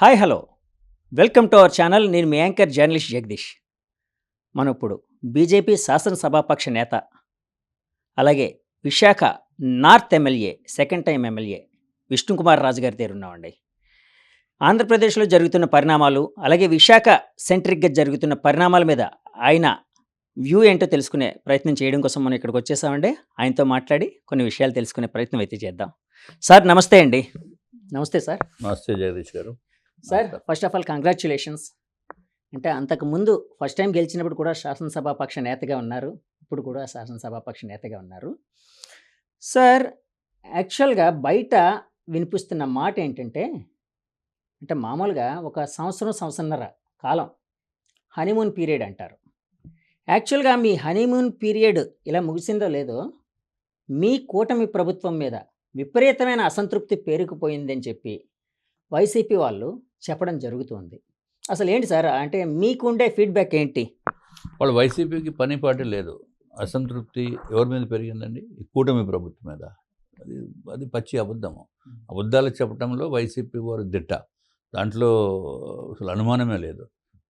Hi hello welcome to our channel. నేను మీ anchor journalist Jagadish. మనం ఇప్పుడు బీజేపీ శాసనసభాపక్ష నేత, అలాగే Visakha north MLA, second time MLA Vishnukumar Raju గారి దగ్గర ఉన్నామండి. ఆంధ్రప్రదేశ్లో జరుగుతున్న పరిణామాలు, అలాగే విశాఖ సెంట్రిక్గా జరుగుతున్న పరిణామాల మీద ఆయన వ్యూ ఏంటో తెలుసుకునే ప్రయత్నం చేయడం కోసం మనం ఇక్కడికి వచ్చేసామండి. ఆయనతో మాట్లాడి కొన్ని విషయాలు తెలుసుకునే ప్రయత్నం అయితే చేద్దాం. సార్ నమస్తే అండి. నమస్తే సార్. నమస్తే జగదీష్ గారు. Sir first of all congratulations. అంటే అంతకుముందు ఫస్ట్ టైం గెలిచినప్పుడు కూడా శాసనసభాపక్ష నేతగా ఉన్నారు, ఇప్పుడు కూడా శాసనసభాపక్ష నేతగా ఉన్నారు. సార్ యాక్చువల్గా బయట వినిపిస్తున్న మాట ఏంటంటే, అంటే మామూలుగా ఒక సంవత్సరంన్నర కాలం హనీమూన్ పీరియడ్ అంటారు. యాక్చువల్గా మీ హనీమూన్ పీరియడ్ ఇలా ముగిసిందో లేదో, మీ కూటమి ప్రభుత్వం మీద విపరీతమైన అసంతృప్తి పేరుకుపోయిందని చెప్పి వైసీపీ వాళ్ళు చెప్పడం జరుగుతుంది. అసలు ఏంటి సార్, అంటే మీకుండే ఫీడ్బ్యాక్ ఏంటి? వాళ్ళు వైసీపీకి పని పాటు లేదు. అసంతృప్తి ఎవరి మీద పెరిగిందండి? ఈ కూటమి ప్రభుత్వం మీద. అది అది పచ్చి అబద్ధము. అబద్ధాలు చెప్పడంలో వైసీపీ వారు దిట్ట, దాంట్లో అసలు అనుమానమే లేదు.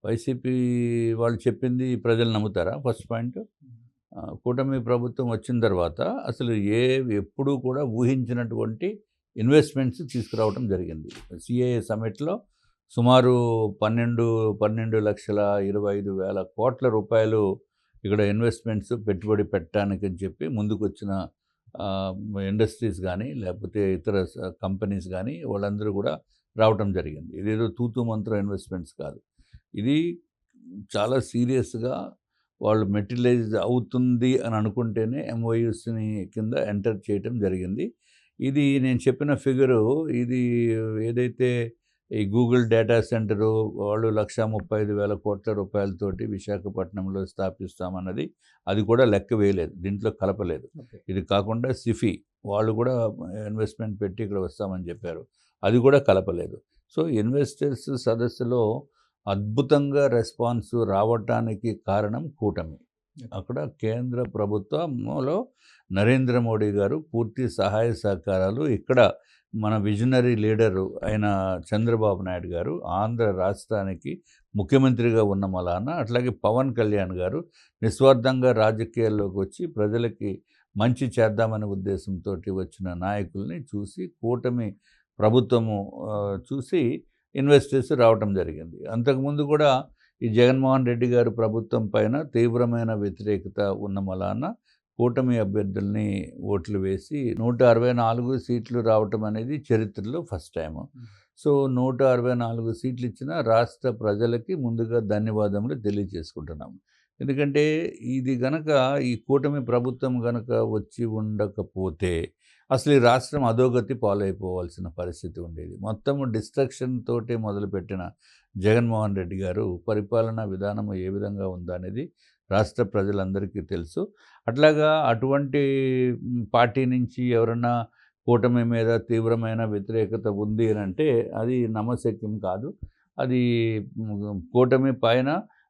వైసీపీ వాళ్ళు చెప్పింది ప్రజలు నమ్ముతారా? First point. కూటమి ప్రభుత్వం వచ్చిన తర్వాత అసలు ఎప్పుడూ కూడా ఊహించినటువంటి ఇన్వెస్ట్మెంట్స్ తీసుకురావడం జరిగింది. సిఏఏ సమిట్లో సుమారు 12,25,000 కోట్ల రూపాయలు ఇక్కడ ఇన్వెస్ట్మెంట్స్ పెట్టుబడి పెట్టడానికి అని చెప్పి ముందుకు వచ్చిన ఇండస్ట్రీస్ కానీ లేకపోతే ఇతర కంపెనీస్ కానీ వాళ్ళందరూ కూడా రావటం జరిగింది. ఇదేదో తూతూ మంత్రం ఇన్వెస్ట్మెంట్స్ కాదు. ఇది చాలా సీరియస్గా వాళ్ళు మెటీరియలైజ్ అవుతుంది అని అనుకుంటేనే ఎంఓయూస్ని కింద ఎంటర్ చేయటం జరిగింది. ఇది నేను చెప్పిన ఫిగరు, ఇది ఏదైతే ఈ గూగుల్ డేటా సెంటరు వాళ్ళు 1,35,000 కోట్ల రూపాయలతోటి విశాఖపట్నంలో స్థాపిస్తామన్నది, అది కూడా లెక్క వేయలేదు, దీంట్లో కలపలేదు. ఇది కాకుండా సిఫీ వాళ్ళు కూడా ఇన్వెస్ట్మెంట్ పెట్టి ఇక్కడ వస్తామని చెప్పారు, అది కూడా కలపలేదు. సో ఇన్వెస్టర్స్ సదస్సులో అద్భుతంగా రెస్పాన్స్ రావటానికి కారణం కూటమి. అక్కడ కేంద్ర ప్రభుత్వంలో నరేంద్ర మోడీ గారు పూర్తి సహాయ సహకారాలు, ఇక్కడ మన విజనరీ లీడరు అయిన చంద్రబాబు నాయుడు గారు ఆంధ్ర రాష్ట్రానికి ముఖ్యమంత్రిగా ఉన్న మలాన, అట్లాగే పవన్ కళ్యాణ్ గారు నిస్వార్థంగా రాజకీయాల్లోకి వచ్చి ప్రజలకి మంచి చేద్దామనే ఉద్దేశంతో వచ్చిన నాయకుల్ని చూసి కూటమి ప్రభుత్వము చూసి ఇన్వెస్టర్స్ రావటం జరిగింది. అంతకుముందు కూడా ఈ జగన్మోహన్ రెడ్డి గారు ప్రభుత్వం పైన తీవ్రమైన వ్యతిరేకత ఉన్న మలాన కూటమి అభ్యర్థుల్ని ఓట్లు వేసి 164 సీట్లు రావటం అనేది చరిత్రలో ఫస్ట్ టైము. సో 164 సీట్లు ఇచ్చిన రాష్ట్ర ప్రజలకి ముందుగా ధన్యవాదములు తెలియజేసుకుంటున్నాము. ఎందుకంటే ఇది గనక ఈ కూటమి ప్రభుత్వం గనక వచ్చి ఉండకపోతే అసలు ఈ రాష్ట్రం అధోగతి పాలైపోవాల్సిన పరిస్థితి ఉండేది. మొత్తము డిస్ట్రక్షన్ తోటే మొదలుపెట్టిన జగన్మోహన్ రెడ్డి గారు పరిపాలనా విధానం ఏ విధంగా ఉందనేది రాష్ట్ర ప్రజలందరికీ తెలుసు. అట్లాగా అటువంటి పార్టీ నుంచి ఎవరన్నా కూటమి మీద తీవ్రమైన వ్యతిరేకత ఉంది అని అంటే అది నమ్మశక్యం కాదు. అది కూటమి పైన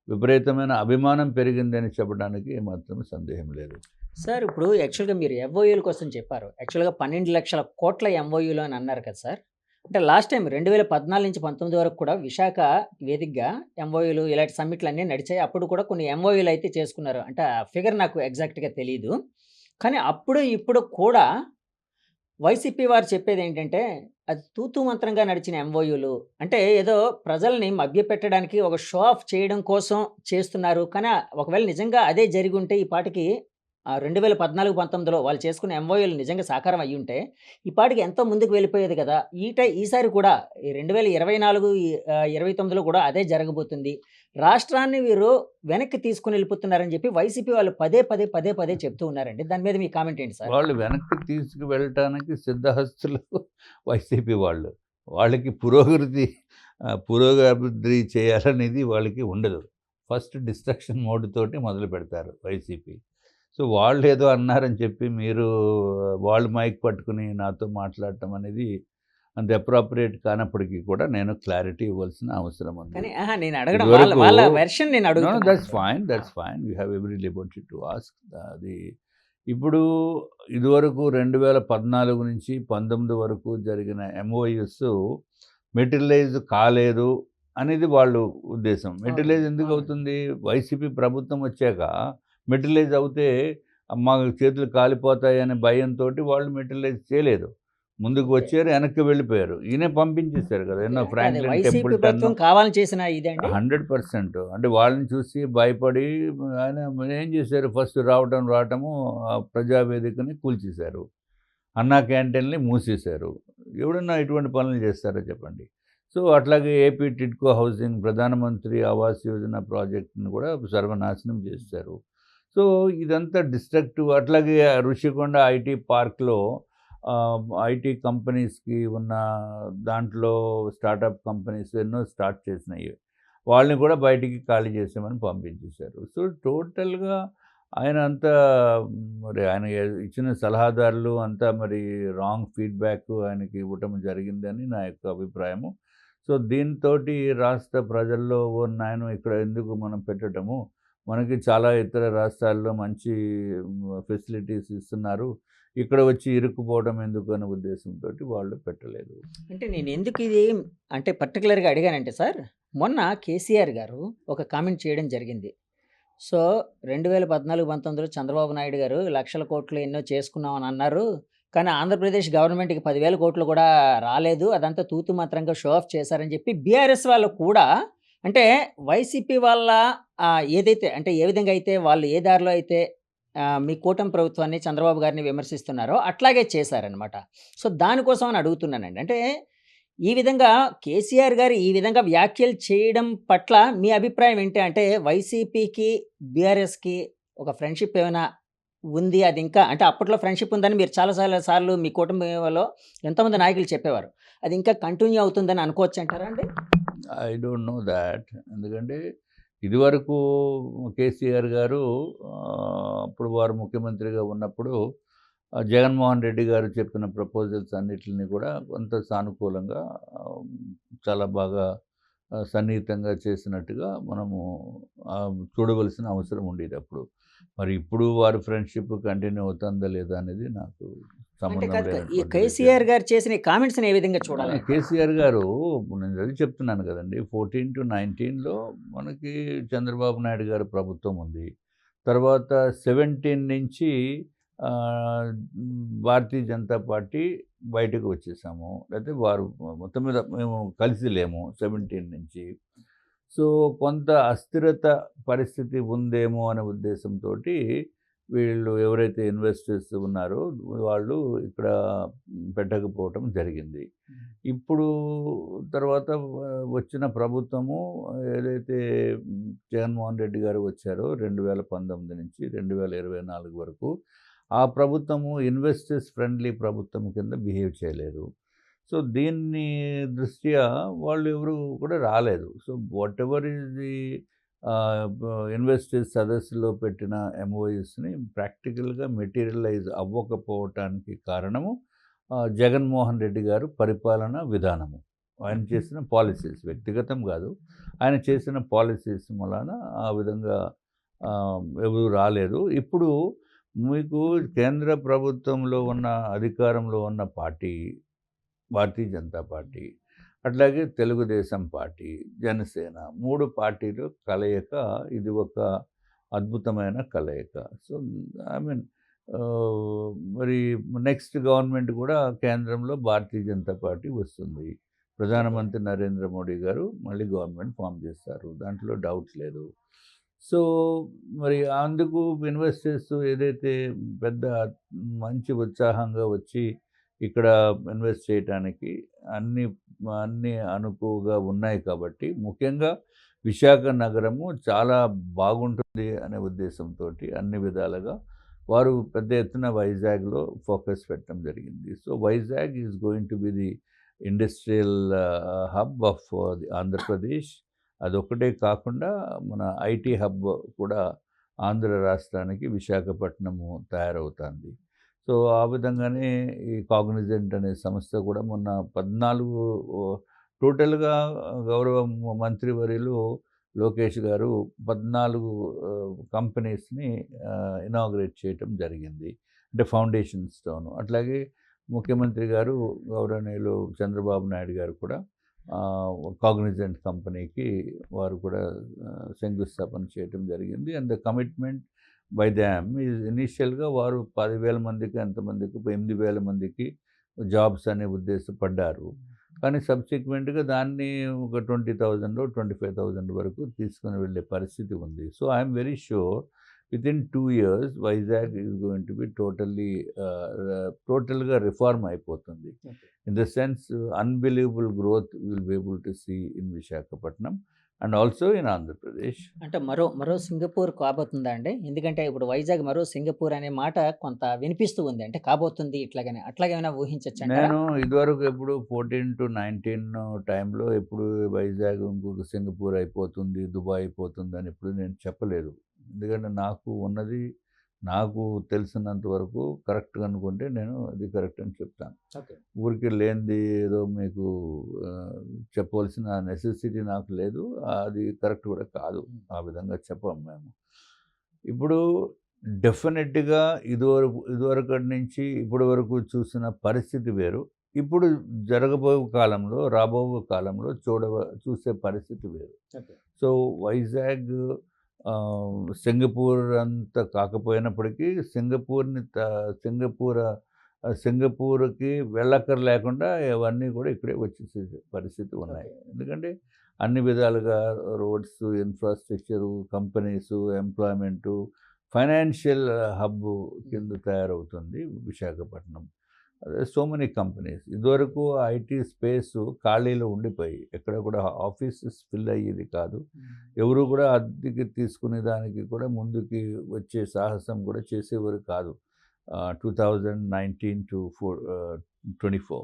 విపరీతమైన అభిమానం పెరిగిందని చెప్పడానికి ఏమాత్రం సందేహం లేదు. సార్ ఇప్పుడు యాక్చువల్గా మీరు ఎంఓయూల కోసం చెప్పారు. యాక్చువల్గా 12 లక్షల కోట్ల ఎంఓయూలు అని అన్నారు కదా సార్. అంటే లాస్ట్ టైం 2014 నుంచి 19 వరకు కూడా విశాఖ వేదికగా ఎంఓయూలు ఇలాంటి సమ్మిట్లు అన్నీ నడిచాయి. అప్పుడు కూడా కొన్ని ఎంఓయూలు అయితే చేసుకున్నారు. అంటే ఆ ఫిగర్ నాకు ఎగ్జాక్ట్గా తెలియదు. కానీ అప్పుడు ఇప్పుడు కూడా వైసీపీ వారు చెప్పేది ఏంటంటే, అది తూతూ మంత్రంగా నడిచిన ఎంఓయూలు, అంటే ఏదో ప్రజల్ని మభ్యపెట్టడానికి ఒక షో ఆఫ్ చేయడం కోసం చేస్తున్నారు. కానీ ఒకవేళ నిజంగా అదే జరిగి ఉంటే ఈ పాటికి 2014, 19లో వాళ్ళు చేసుకున్న ఎంఓయూలు నిజంగా సాకారం అయ్యుంటే ఈ పాటికి ఎంతో ముందుకు వెళ్ళిపోయేది కదా! ఈసారి కూడా ఈ 2024, 29లో కూడా అదే జరగబోతుంది. రాష్ట్రాన్ని వీరు వెనక్కి తీసుకొని వెళ్ళిపోతున్నారని చెప్పి వైసీపీ వాళ్ళు పదే చెప్తూ ఉన్నారండి. దాని మీద మీ కామెంట్ ఏంటి సార్? వాళ్ళు వెనక్కి తీసుకువెళ్ళటానికి సిద్ధహస్తులు వైసీపీ వాళ్ళు. వాళ్ళకి పురోగతి చేయాలనేది వాళ్ళకి ఉండదు. ఫస్ట్ డిస్ట్రక్షన్ మోడ్ తోటి మొదలు పెడతారు వైసీపీ. సో వాళ్ళు ఏదో అన్నారని చెప్పి మీరు వాళ్ళు మైక్ పట్టుకుని నాతో మాట్లాడటం అనేది అంత అప్రాప్రియేట్ కానప్పటికీ కూడా నేను క్లారిటీ ఇవ్వాల్సిన అవసరం ఉంది. కానీ నేను అడగడం వాళ్ళ వెర్షన్ నేను అడుగుతున్నాను. That's fine you have every Liberty to ask. అది ఇప్పుడు ఇదివరకు 2014 నుంచి 19 వరకు జరిగిన ఎంఓయూస్ మెటీరియలైజ్ కాలేదు అనేది వాళ్ళు ఉద్దేశం. మెటీరియలైజ్ అవునండి. ఎందుకు అవునండి. అవుతుంది? వైసీపీ ప్రభుత్వం వచ్చాక మెటీరియలైజ్ అవుతే మా చేతులు కాలిపోతాయనే భయంతోటి వాళ్ళు మెటీరియలైజ్ చేయలేదు. ముందుకు ఓకే. వచ్చారు, వెనక్కి వెళ్ళిపోయారు. ఈయనే పంపించేసారు కదా! ఓకే. ఎన్నో అంటే అది ఫ్రాంక్లిన్ వైసీపీ టెంపుల్టన్ ప్రభుత్వం కావాలని చేసిన ఇదండి? 100% అంటే వాళ్ళని చూసి భయపడి ఆయన ఏం చేశారు ఫస్ట్ రావటము ప్రజావేదికని కూల్చేశారు. అన్నా క్యాంటీన్‌ని మూసేశారు. ఎవడన్నా ఇటువంటి పనులు చేస్తారా చెప్పండి. సో, అట్లాగే ఏపీ టిడ్కో హౌసింగ్ ప్రధానమంత్రి ఆవాస్ యోజన ప్రాజెక్ట్‌ని కూడా సర్వనాశనం చేశారు. సో, ఇదంతా డిస్ట్రక్టివ్. అట్లాగే ఋషికొండ ఐటీ పార్క్‌లో ఐటీ కంపెనీస్‌కి ఉన్న దాంట్లో స్టార్టప్ కంపెనీస్ ఎన్నో స్టార్ట్ చేసినాయి. వాళ్ళని కూడా బయటికి ఖాళీ చేసామని పంపించేశారు. సో, టోటల్‌గా ఆయన అంతా మరి ఆయన ఇచ్చిన సలహాదారులు అంతా మరి రాంగ్ ఫీడ్‌బ్యాక్ ఆయనకి ఇవ్వటం జరిగిందని నా యొక్క అభిప్రాయము. సో, దీనితోటి రాష్ట్ర ప్రజల్లో ఓ నాయన ఇక్కడ ఎందుకు మనం పెట్టటము, మనకి చాలా ఇతర రాష్ట్రాల్లో మంచి ఫెసిలిటీస్ ఇస్తున్నారు. ఇక్కడ వచ్చి ఇరుక్కుపోవడం ఎందుకు అనే ఉద్దేశంతోటి వాళ్ళు పెట్టలేదు. అంటే నేనెందుకు ఇది అంటే పర్టిక్యులర్‌గా అడిగానంటే సార్, మొన్న కేసీఆర్ గారు ఒక కామెంట్ చేయడం జరిగింది. సో, 2014, 19లో చంద్రబాబు నాయుడు గారు లక్షల కోట్లు ఎన్నో చేసుకున్నామని అన్నారు. కానీ ఆంధ్రప్రదేశ్ గవర్నమెంట్‌కి 10,000 కోట్లు కూడా రాలేదు. అదంతా తూతు మంత్రంగా షో ఆఫ్ చేశారని చెప్పి బీఆర్ఎస్ వాళ్ళు కూడా అంటే వైసీపీ వాళ్ళ ఏదైతే అంటే ఏ విధంగా అయితే వాళ్ళు ఏ దారిలో అయితే మీ కూటమి ప్రభుత్వాన్ని, చంద్రబాబు గారిని విమర్శిస్తున్నారో అట్లాగే చేశారనమాట. సో, దానికోసం అని అడుగుతున్నానండి. అంటే ఈ విధంగా కేసీఆర్ గారు ఈ విధంగా వ్యాఖ్యలు చేయడం పట్ల మీ అభిప్రాయం ఏంటి? అంటే వైసీపీకి, బీఆర్ఎస్‌కి ఒక ఫ్రెండ్‌షిప్ ఏమైనా ఉంది. అది ఇంకా అంటే అప్పట్లో ఫ్రెండ్‌షిప్ ఉందని మీరు చాలా సార్లు మీ కుటుంబంలో ఎంతోమంది నాయకులు చెప్పేవారు. అది ఇంకా కంటిన్యూ అవుతుందని అనుకోవచ్చంటారా అండి? I don't no thought. ఎందుకంటే ఇదివరకు కేసీఆర్ గారు అప్పుడు వారు ముఖ్యమంత్రిగా ఉన్నప్పుడు జగన్మోహన్ రెడ్డి గారు చెప్పిన ప్రపోజల్స్ అన్నిటిని కూడా కొంత సానుకూలంగా ఆహ్, చాలా బాగా సన్నిహితంగా చేసినట్టుగా మనము చూడవలసిన అవసరం ఉండేది అప్పుడు. మరి ఇప్పుడు వారి ఫ్రెండ్‌షిప్ కంటిన్యూ అవుతుందా లేదా అనేది నాకు అంటే సంబంధం కాదు ఈ లేనటువంటి విషయం. కేసీఆర్ గారు చేసిన ఈ కామెంట్స్‌ని ఏ విధంగా చూడాలండి? కేసీఆర్ గారు నేను అది చెప్తున్నాను కదండీ! 14-19లో మనకి చంద్రబాబు నాయుడు గారి ప్రభుత్వం ఉంది. తర్వాత 17 నుంచి భారతీయ జనతా పార్టీ బయటకు వచ్చేసాము. లేతే వారు మొత్తం మీద మేము కలిసి లేము 17 నుంచి. సో, కొంత అస్థిరత పరిస్థితి ఉందేమో అనే ఉద్దేశంతోటి వీళ్ళు ఎవరైతే ఇన్వెస్టర్స్ ఉన్నారో వాళ్ళు ఇక్కడ పెట్టకపోవటం జరిగింది. ఇప్పుడు తర్వాత వచ్చిన ప్రభుత్వము ఏదైతే జగన్మోహన్ రెడ్డి గారు వచ్చారో 2019 నుంచి 2024 వరకు ఆ ప్రభుత్వము ఇన్వెస్టర్స్ ఫ్రెండ్లీ ప్రభుత్వం కింద బిహేవ్ చేయలేదు. సో, దీన్ని దృష్ట్యా వాళ్ళు ఎవరు కూడా రాలేదు. So, whatever is the investors సదస్సులో పెట్టిన ఎంఓయూస్‌ని ప్రాక్టికల్‌గా మెటీరియలైజ్ అవ్వకపోవటానికి కారణము జగన్మోహన్ రెడ్డి గారు పరిపాలనా విధానము. ఆయన చేసిన పాలిసీస్ వ్యక్తిగతం కాదు. ఆయన చేసిన పాలిసీస్ మూలాన ఆ విధంగా ఎవరు రాలేదు. ఇప్పుడు మీకు కేంద్ర ప్రభుత్వంలో ఉన్న అధికారంలో ఉన్న పార్టీ భారతీయ జనతా పార్టీ, అట్లాగే తెలుగుదేశం పార్టీ, జనసేన 3 పార్టీలు కలయిక ఇది ఒక అద్భుతమైన కలయిక. సో, ఐ మీన్ మరి నెక్స్ట్ గవర్నమెంట్ కూడా కేంద్రంలో భారతీయ జనతా పార్టీ వస్తుంది. ఓకే. ప్రధానమంత్రి నరేంద్ర మోడీ గారు మళ్ళీ గవర్నమెంట్ ఫార్మ్ చేస్తారు. దాంట్లో డౌట్ లేదు. సో, మరి అందుకు ఇన్వెస్టర్స్ ఏదైతే పెద్ద మంచి ఉత్సాహంగా వచ్చి ఇక్కడ ఇన్వెస్ట్ చేయటానికి అన్ని అన్నీ అనుకువగా ఉన్నాయి కాబట్టి, ముఖ్యంగా విశాఖ నగరము చాలా బాగుంటుంది అనే ఉద్దేశంతోటి అన్ని విధాలుగా వారు పెద్ద ఎత్తున వైజాగ్‌లో ఫోకస్ పెట్టడం జరిగింది. So, Vizag is going to be the industrial hub of the Andhra Pradesh. అదొక్కటే కాకుండా మన ఐటీ హబ్ కూడా ఆంధ్ర రాష్ట్రానికి విశాఖపట్నము తయారవుతుంది. సో, ఆ విధంగానే ఈ కాగ్నిజెంట్ అనే సంస్థ కూడా మొన్న 14 టోటల్‌గా గౌరవ మంత్రివర్యులు లోకేష్ గారు 14 కంపెనీస్‌ని ఇనాగరేట్ చేయటం జరిగింది. అంటే ఫౌండేషన్ స్టోన్. అట్లాగే ముఖ్యమంత్రి గారు గౌరవనీయులు చంద్రబాబు నాయుడు గారు కూడా కాగ్నిజెంట్ కంపెనీకి వారు కూడా శంకుస్థాపన చేయటం జరిగింది. And the commitment by them is ఇనీషియల్గా వారు 10,000 మందికి ఎంతమందికి 8,000 మందికి జాబ్స్ అనే ఉద్దేశపడ్డారు. కానీ సబ్సిక్వెంట్గా దాన్ని ఒక 20,000 25,000 వరకు తీసుకుని వెళ్ళే పరిస్థితి ఉంది. So I'm very sure within 2 years Vizag is going to be టోటల్గా రిఫార్మ్ అయిపోతుంది. In the sense unbelievable growth will be able to see in Visakhapatnam and also in Andhra Pradesh. అంటే మరో సింగపూర్ కాబోతుందా అండి? ఎందుకంటే ఇప్పుడు వైజాగ్ మరో సింగపూర్ అనే మాట కొంత వినిపిస్తూ ఉంది. అంటే కాబోతుంది ఇట్లాగని. అట్లాగేమైనా ఊహించొచ్చంటారా? నేను ఇదివరకు ఎప్పుడు 14-19 టైంలో ఎప్పుడు వైజాగ్ ఇంకొక సింగపూర్ అయిపోతుంది, దుబాయ్ అయిపోతుంది అని ఎప్పుడు నేను చెప్పలేదు. ఎందుకంటే నాకు తెలిసినంత వరకు కరెక్ట్గా అనుకుంటే నేను అది కరెక్ట్ అని చెప్తాను. ఓకే. ఊరికి లేనిది ఏదో మీకు చెప్పవలసిన నెసెసిటీ నాకు లేదు. అది కరెక్ట్ కూడా కాదు. ఆ విధంగా చెప్పం మేము. ఇప్పుడు డెఫినెట్గా ఇదివరకటి నుంచి ఇప్పటి వరకు చూసిన పరిస్థితి వేరు. ఇప్పుడు రాబో కాలంలో చూసే పరిస్థితి వేరు. ఓకే. సో వైజాగ్ సింగపూర్ అంత కాకపోయినప్పటికీ సింగపూర్కి వెళ్ళక్కర లేకుండా ఇవన్నీ కూడా ఇక్కడే వచ్చేసే పరిస్థితి ఉన్నాయి. ఓకే. ఎందుకంటే అన్ని విధాలుగా roads, infrastructure, companies, employment, financial hub కింద తయారవుతుంది విశాఖపట్నం. So many companies. ఇదివరకు ఐటీ స్పేసు ఖాళీలో ఉండిపోయి ఎక్కడ కూడా ఆఫీసెస్ ఫిల్ అయ్యేది కాదు. ఎవరు కూడా అద్దెకి తీసుకునే దానికి కూడా ముందుకి వచ్చే సాహసం కూడా చేసేవారు కాదు 2019-24.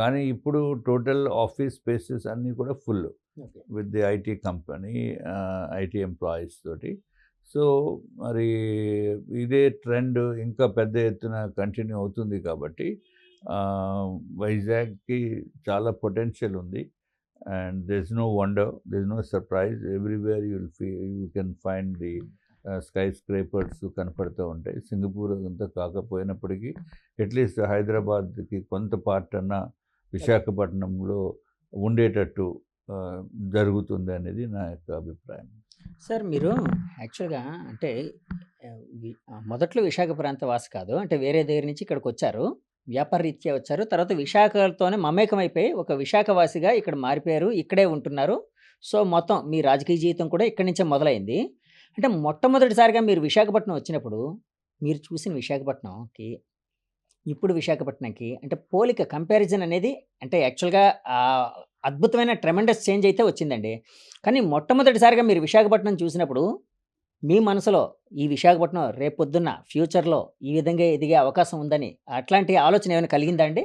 కానీ ఇప్పుడు టోటల్ ఆఫీస్ స్పేసెస్ అన్నీ కూడా full okay. With the IT company, IT employees తోటి. సో మరి ఇదే ట్రెండ్ ఇంకా పెద్ద ఎత్తున కంటిన్యూ అవుతుంది కాబట్టి వైజాగ్కి చాలా పొటెన్షియల్ ఉంది. And there is no wonder, there is no surprise. Everywhere you can find the skyscrapers కనపడుతూ ఉంటాయి. సింగపూర్ అంతా కాకపోయినప్పటికీ అట్లీస్ట్ హైదరాబాద్కి కొంత పార్ట్ అన్న విశాఖపట్నంలో ఉండేటట్టు జరుగుతుంది అనేది నా యొక్క అభిప్రాయం. సార్ మీరు యాక్చువల్‌గా అంటే మొదట్లో విశాఖ ప్రాంత వాసి కాదు. అంటే వేరే దగ్గర నుంచి ఇక్కడికొచ్చారు. వ్యాపార రీత్యా వచ్చారు. తర్వాత విశాఖతోనే మమేకమైపోయి ఒక విశాఖ వాసిగా ఇక్కడ మారిపోయారు. ఇక్కడే ఉంటున్నారు. సో, మొత్తం మీ రాజకీయ జీవితం కూడా ఇక్కడి నుంచే మొదలైంది. అంటే మొట్టమొదటిసారిగా మీరు విశాఖపట్నం వచ్చినప్పుడు మీరు చూసిన విశాఖపట్నంకి, ఇప్పుడు విశాఖపట్నంకి అంటే పోలిక కంపారిజన్ అనేది అంటే యాక్చువల్‌గా అద్భుతమైన ట్రెమెండస్ చేంజ్ అయితే వచ్చిందండి. కానీ మొట్టమొదటిసారిగా మీరు విశాఖపట్నం చూసినప్పుడు మీ మనసులో ఈ విశాఖపట్నం రేపొద్దున్న ఫ్యూచర్‌లో ఈ విధంగా ఎదిగే అవకాశం ఉందని అట్లాంటి ఆలోచన ఏమైనా కలిగిందా అండి?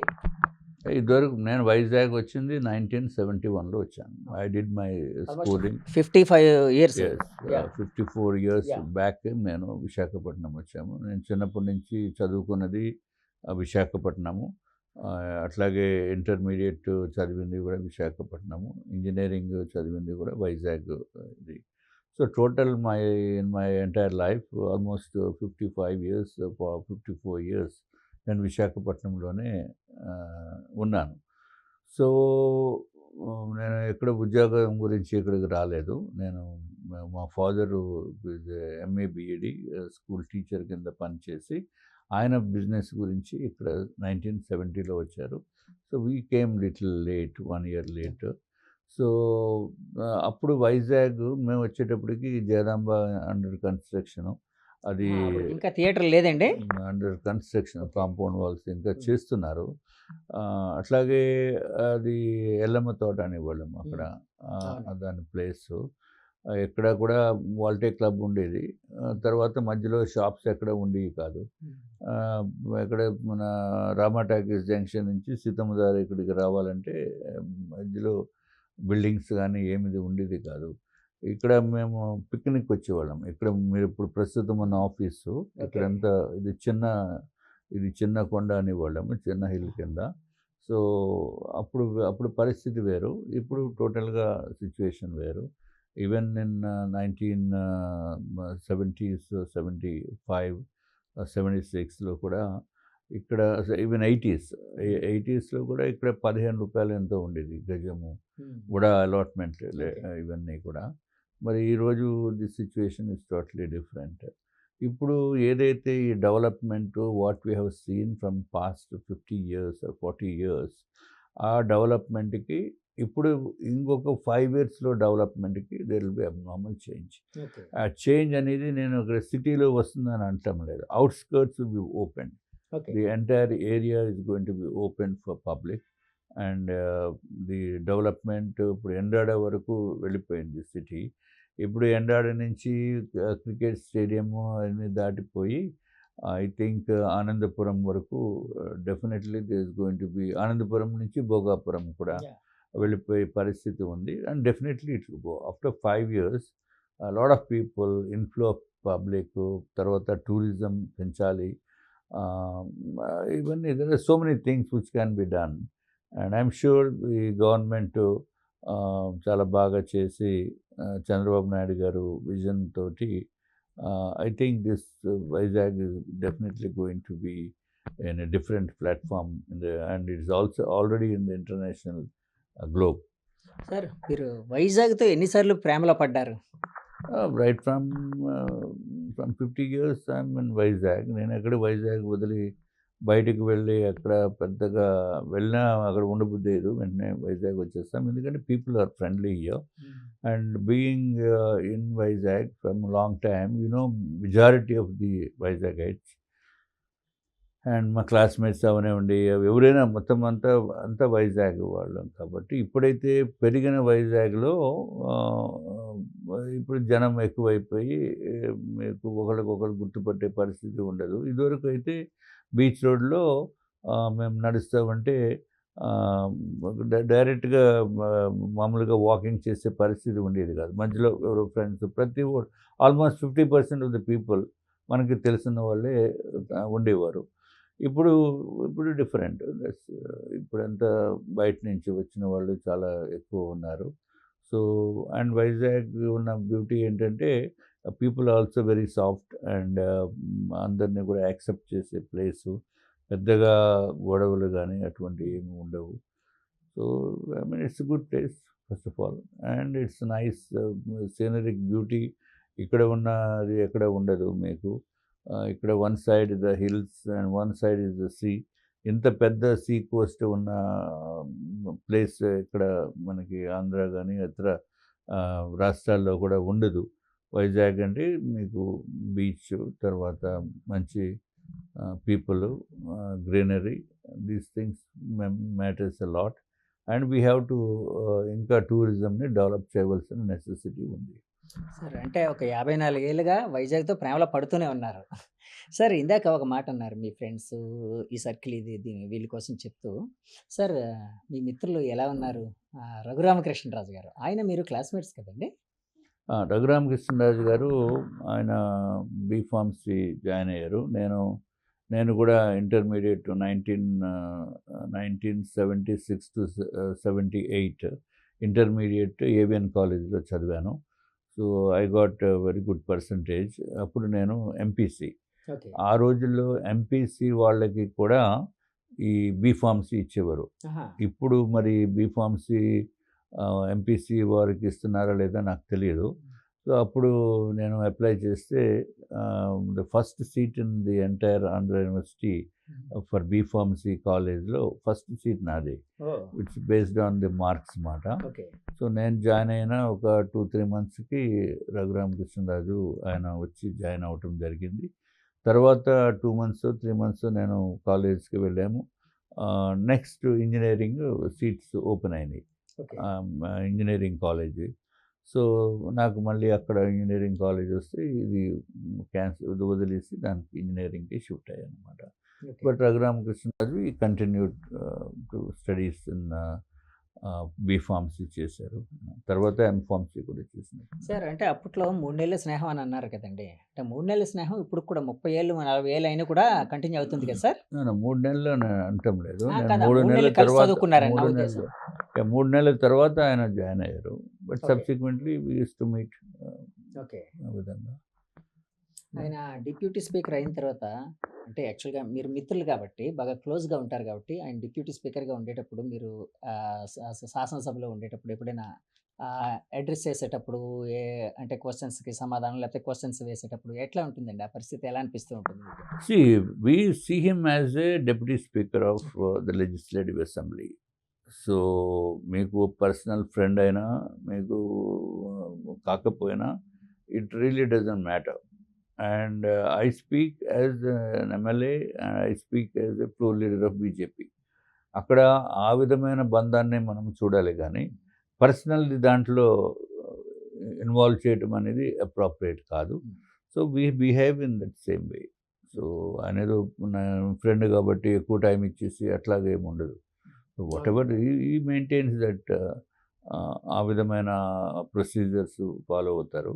ఇదివరకు నేను వైజాగ్ వచ్చింది 1971లో వచ్చాను. I did my schooling 55 years. Yes. Yeah! 54 years yeah! Back నేను విశాఖపట్నం వచ్చాము. నేను చిన్నప్పటి నుంచి చదువుకున్నది విశాఖపట్నము. అట్లాగే ఇంటర్మీడియేట్ చదివింది కూడా విశాఖపట్నము. ఇంజినీరింగ్ చదివింది కూడా వైజాగ్ ఇది. So total in my entire life almost 55 years, 54 years నేను విశాఖపట్నంలోనే ఉన్నాను. సో నేను ఎక్కడ ఉద్యోగం గురించి ఇక్కడికి రాలేదు. నేను మా father MA B Ed school teacher కింద పనిచేసి ఆయన బిజినెస్ గురించి ఇక్కడ 1970లో వచ్చారు. So we came little late, 1 year late. So అప్పుడు వైజాగ్ మేము వచ్చేటప్పటికి జగదాంబ అండర్ కన్స్ట్రక్షను. అది అప్పుడు ఇంకా థియేటర్ లేదండి? Under construction, okay. Compound walls ఇంకా చేస్తున్నారు. అట్లాగే అది ఎల్లమ్మ తోట అనేవాళ్ళం అక్కడ. అవును. దాని ప్లేసు. ఎక్కడ కూడా వాల్టే క్లబ్ ఉండేది. తర్వాత మధ్యలో షాప్స్ ఎక్కడ ఉండేవి కాదు. ఎక్కడ మన రామా టాకీస్ జంక్షన్ నుంచి సీతమ్మదారి ఇక్కడికి రావాలంటే మధ్యలో బిల్డింగ్స్ కానీ ఏమిది ఉండేది కాదు. ఇక్కడ మేము పిక్నిక్ వచ్చేవాళ్ళం. ఇక్కడ మీరు ఇప్పుడు ప్రస్తుతం ఉన్న ఆఫీసు ఓకే. ఇక్కడంతా ఇది చిన్న కొండ అనేవాళ్ళము, చిన్న హిల్ కింద. సో అప్పుడు పరిస్థితి వేరు. ఇప్పుడు టోటల్గా సిచ్యువేషన్ వేరు. ఈవెన్ ఇన్ 1970s, 75, 76లో కూడా ఇక్కడ ఈవెన్ 80s కూడా ఇక్కడ 15 రూపాయలు ఎంతో ఉండేది గజము. కూడా అలాట్మెంట్ ఇవన్నీ కూడా. మరి ఈరోజు the situation is totally different. ఇప్పుడు ఏదైతే ఈ development what we have seen from past 50 years or 40 years, ఆ డెవలప్మెంట్కి ఇప్పుడు ఇంకొక 5 ఇయర్స్లో డెవలప్మెంట్కి there will be abnormal change. ఆ చేంజ్ అనేది నేను ఇక్కడ సిటీలో వస్తుందని అనటం లేదు. Outskirts will be open. The entire area is going to be open for public, and the development ఇప్పుడు ఎండాడ వరకు వెళ్ళిపోయింది సిటీ. ఇప్పుడు ఎండాడ నుంచి క్రికెట్ స్టేడియము అన్ని దాటిపోయి ఐ థింక్ ఆనందపురం వరకు definitely this is going to be, Anandapuram నుంచి భోగాపురం కూడా వెళ్ళిపోయే పరిస్థితి ఉంది. And definitely it will go after 5 years. Lot of people, inflow of public, తర్వాత టూరిజం పెంచాలి. ఇవన్నీ there are so many things which can be done, and I'm sure ఈ government చాలా బాగా చేసి చంద్రబాబు నాయుడు గారు విజన్ తోటి I think this Vizag is definitely going to be in a different platform and it is also already in the international globe. Sir మీరు వైజాగ్తో ఎన్నిసార్లు ప్రేమలో పడ్డారు? Right from 50 years I'm in Vizag. నేను ఎక్కడ వైజాగ్ వదిలి బయటికి వెళ్ళి అక్కడ పెద్దగా వెళ్ళినా అక్కడ ఉండబుద్ధి లేదు. వెంటనే వైజాగ్ వచ్చేస్తాం, ఎందుకంటే people are friendly here. And being in Vizag from long time, majority of the Vizagites and మా క్లాస్మేట్స్ అవనివ్వండి, ఎవరైనా మొత్తం అంతా వైజాగ్ వాళ్ళం. కాబట్టి ఇప్పుడైతే పెరిగిన వైజాగ్లో ఇప్పుడు జనం ఎక్కువైపోయి మీకు ఒకరికొకరు గుర్తుపట్టే పరిస్థితి ఉండదు. ఇదివరకు అయితే బీచ్ రోడ్లో మేము నడుస్తామంటే డైరెక్ట్గా మామూలుగా వాకింగ్ చేసే పరిస్థితి ఉండేది కాదు. మధ్యలో ఎవరో friends, almost 50% of the people మనకి తెలిసిన వాళ్ళే ఉండేవారు. ఇప్పుడు డిఫరెంట్. ఇప్పుడంతా బయట నుంచి వచ్చిన వాళ్ళు చాలా ఎక్కువ ఉన్నారు. సో అండ్ వైజాగ్ ఉన్న బ్యూటీ ఏంటంటే people also very soft and అందరినీ కూడా యాక్సెప్ట్ చేసే ప్లేసు. పెద్దగా గొడవలు కానీ అటువంటివి ఏమి ఉండవు. So I mean it's good place first of all, and it's nice scenic beauty. ఇక్కడ ఉన్నది ఎక్కడ ఉండదు మీకు. ఇక్కడ one side the hills and one side is the sea. ఇంత పెద్ద సీ కోస్ట్ ఉన్న ప్లేస్ ఇక్కడ మనకి ఆంధ్ర కానీ ఇతర రాష్ట్రాల్లో కూడా ఉండదు. వైజాగ్ అంటే మీకు బీచ్, తర్వాత మంచి people, greenery, these things matters a lot. And we have to ఇంకా టూరిజంని డెవలప్ చేయవలసిన నెసెసిటీ ఉంది. సార్ అంటే ఒక 54 ఏళ్ళుగా వైజాగ్తో ప్రేమలో పడుతూనే ఉన్నారు. సార్ ఇందాక ఒక మాట అన్నారు, మీ ఫ్రెండ్స్ ఈ సర్కిల్ ఇది వీళ్ళ కోసం చెప్తూ. సార్ మీ మిత్రులు ఎలా ఉన్నారు? రఘురామకృష్ణరాజు గారు, ఆయన మీరు క్లాస్మేట్స్ కదండి? రఘురామకృష్ణరాజు గారు ఆయన బీఫార్మసీ జాయిన్ అయ్యారు. నేను కూడా ఇంటర్మీడియట్ 1976 to 78 ఇంటర్మీడియట్ ఏవిఎన్ కాలేజ్లో చదివాను. So I got very good percentage. అప్పుడు నేను ఎంపీసీ, ఆ రోజుల్లో ఎంపీసీ వాళ్ళకి కూడా ఈ బీఫార్మసీ ఇచ్చేవారు. ఇప్పుడు మరి బీఫార్మసీ ఎంపీసీ వారికి ఇస్తున్నారా లేదా నాకు తెలియదు. సో అప్పుడు నేను అప్లై చేస్తే the first seat in the entire Andhra university for B Pharmacy కాలేజ్లో ఫస్ట్ సీట్ నాది. It's based on the marks మాట. సో నేను జాయిన్ అయిన ఒక 2-3 monthsకి రఘురామకృష్ణరాజు ఆయన వచ్చి జాయిన్ అవ్వటం జరిగింది. తర్వాత 2 months 3 months నేను కాలేజ్కి వెళ్ళాము. నెక్స్ట్ ఇంజనీరింగ్ సీట్స్ ఓపెన్ అయినాయి, ఇంజనీరింగ్ కాలేజ్. సో నాకు మళ్ళీ అక్కడ ఇంజనీరింగ్ కాలేజ్ వస్తే ఇది క్యాన్సిల్ వదిలేసి దానికి ఇంజనీరింగ్కి షిఫ్ట్ అయ్యాను అనమాట. బట్ రఘురామకృష్ణరాజు ఈ continued to studies in B Pharmacy చేశారు. తర్వాత ఎంఫార్మసీ కూడా చేసినారు. సార్ అంటే అప్పట్లో 3 నెలల స్నేహం అని అన్నారు కదండి, అంటే 3 నెలల స్నేహం ఇప్పుడు కూడా 30 ఏళ్ళు 40 ఏళ్ళు అయినా కూడా కంటిన్యూ అవుతుంది కదా సార్? 3 నెలలు అంటం లేదు. కదా, 3 నెలల తర్వాత 3 నెలల తర్వాత ఆయన జాయిన్ అయ్యారు. But subsequently we used to meet. Okay, ఆ విధంగా ఆయన డిప్యూటీ స్పీకర్ అయిన తర్వాత అంటే యాక్చువల్‌గా మీరు మిత్రులు కాబట్టి, బాగా క్లోజ్‌గా ఉంటారు కాబట్టి, ఆయన డిప్యూటీ స్పీకర్‌గా ఉండేటప్పుడు మీరు శాసనసభలో ఉండేటప్పుడు ఎప్పుడైనా అడ్రెస్ చేసేటప్పుడు ఏ అంటే క్వెషన్స్‌కి సమాధానం లేకపోతే క్వెషన్స్ వేసేటప్పుడు ఎట్లా ఉంటుందండి? ఆ పరిస్థితి ఎలా అనిపిస్తూ ఉంటుంది మీకు? See, we see him as a deputy speaker of okay. the legislative assembly. So మీకు పర్సనల్ ఫ్రెండ్ అయినా మీకు కాకపోయినా it really doesn't matter. And I speak as an MLA and I speak as a floor leader of BJP. అక్కడ ఆ విధమైన బంధాన్ని మనం చూడాలి కానీ పర్సనల్ దాంట్లో ఇన్వాల్వ్ చేయటం అనేది అప్రోప్రియేట్ కాదు. హ్మ్. So we behave in that same way. So ఆయన ఏదో నా ఫ్రెండ్ కాబట్టి ఎక్కువ టైం ఇచ్చేసి అట్లాగే ఏమి ఉండదు. వాట్ అవును. ఎవర్ ఈ మెయింటైన్స్ దట్ ఆ విధమైన ప్రొసీజర్స్ ఫాలో అవుతారు.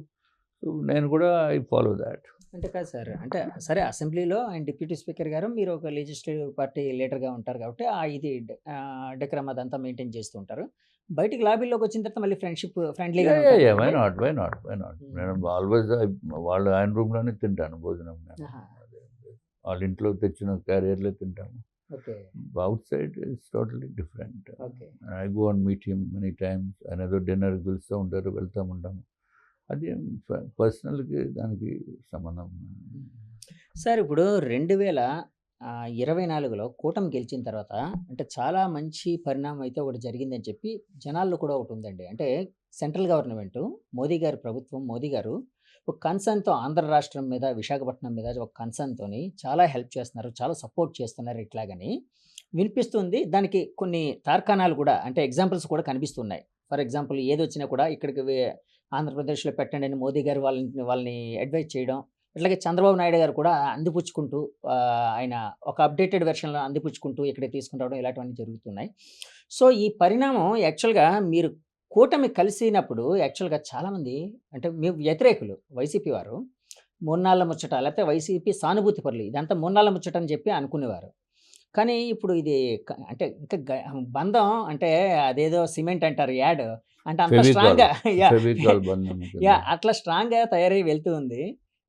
సో నేను కూడా ఐ ఫాలో దాట్. అంటే కాదు సార్. అంటే సరే అసెంబ్లీలో ఆయన డిప్యూటీ స్పీకర్ గారు, మీరు ఒక లెజిస్లేటివ్ పార్టీ లీడర్‌గా ఉంటారు కాబట్టి డెకోరం అదంతా మెయింటైన్ చేస్తూ ఉంటారు. బయటికి లాబీలోకొచ్చిన తర్వాత మళ్ళీ యా ఫ్రెండ్లీగానే యా ఉంటారా యా వై మళ్ళీ? Not why not why not నేను హ్మ్. ఆల్వేస్ వాళ్ళు ఆయన రూమ్లోనే తింటాను భోజనం నేను. ఆహా! అదే, వాళ్ళ ఇంట్లో తెచ్చిన క్యారియర్లే తింటాము. Okay. Out side it's totally different. Okay. I go and meet him many times. ఆయన ఏదో డిన్నర్కి పిలుస్తూ ఉంటారు, వెళ్తూ ఉంటాము. అది పర్సనల్కి దానికి సంబంధం. హ్మ్. సార్ ఇప్పుడు 2024లో కూటమి గెలిచిన తర్వాత అంటే చాలా మంచి పరిణామం అయితే ఒకటి జరిగిందని చెప్పి జనాల్లో కూడా ఒకటుందండి. అంటే సెంట్రల్ గవర్నమెంటు మోదీ గారు ఒక కన్సర్న్‌తో ఆంధ్ర రాష్ట్రం మీద, విశాఖపట్నం మీద ఒక కన్సర్న్‌తోని చాలా హెల్ప్ చేస్తున్నారు. చాలా సపోర్ట్ చేస్తున్నారు ఇట్లాగని వినిపిస్తుంది. దానికి కొన్ని తార్కాణాలు కూడా అంటే ఎగ్జాంపుల్స్ కూడా కనిపిస్తున్నాయి. ఫర్ ఎగ్జాంపుల్ ఏదొచ్చినా కూడా ఇక్కడికి ఆంధ్రప్రదేశ్‌లో పెట్టండి అని మోదీ గారు వాళ్ళని అడ్వైజ్ చేయడం. అట్లాగే చంద్రబాబు నాయుడు గారు కూడా అందిపుచ్చుకుంటూ ఆయన ఒక అప్‌డేటెడ్ వెర్షన్‌లో అందిపుచ్చుకుంటూ ఇక్కడికి తీసుకొని రావడం ఇలాంటివన్నీ జరుగుతున్నాయి. సో, ఈ పరిణామం యాక్చువల్‌గా మీరు కూటమి కలిసినప్పుడు యాక్చువల్‌గా చాలామంది అంటే వ్యతిరేకులు వైసీపీ వారు మూన్నాళ్ళ ముచ్చట లేకపోతే వైసీపీ సానుభూతి పరులు ఇదంతా మూన్నాళ్ళ ముచ్చట అని చెప్పి అనుకునేవారు. కానీ ఇప్పుడు ఇది అంటే ఇంకా బంధం అంటే అదేదో సిమెంట్ అంటారు యాడ్. అంటే అంత ఫెవికాల్, స్ట్రాంగ్‌గా యాహ్! ఫెవికాల్ బంధం కింద. యాహ్! అట్లా స్ట్రాంగ్‌గా తయారై వెళ్తూ ఉంది.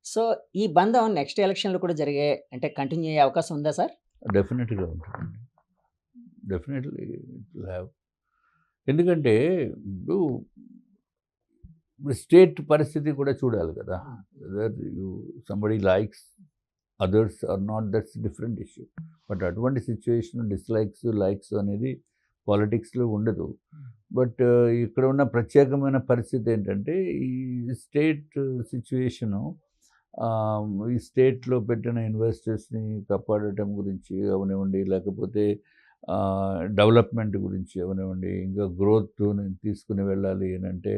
సో, ఈ బంధం నెక్స్ట్ ఎలక్షన్‌లో కూడా జరిగే అంటే కంటిన్యూ అయ్యే అవకాశం ఉందా సార్? డెఫినెట్‌గా ఉంటుందండి. Definitely it will have. ఎందుకంటే ఇప్పుడు స్టేట్ పరిస్థితి కూడా చూడాలి కదా! ఆ! Whether somebody likes others or not, that's different issue. But అటువంటి సిట్యుయేషన్ లైక్స్ అనేది పాలిటిక్స్‌లో ఉండదు. బట్ ఇక్కడ ఉన్న ప్రత్యేకమైన పరిస్థితి ఏంటంటే ఈ స్టేట్ సిట్యుయేషను ఈ స్టేట్‌లో పెట్టిన ఇన్వెస్టర్స్‌ని కాపాడటం గురించి అవనివ్వండి, లేకపోతే డెవలప్‌మెంట్ గురించి అవనివ్వండి, ఇంకా గ్రోత్‌ని తీసుకొని వెళ్ళాలి అనంటే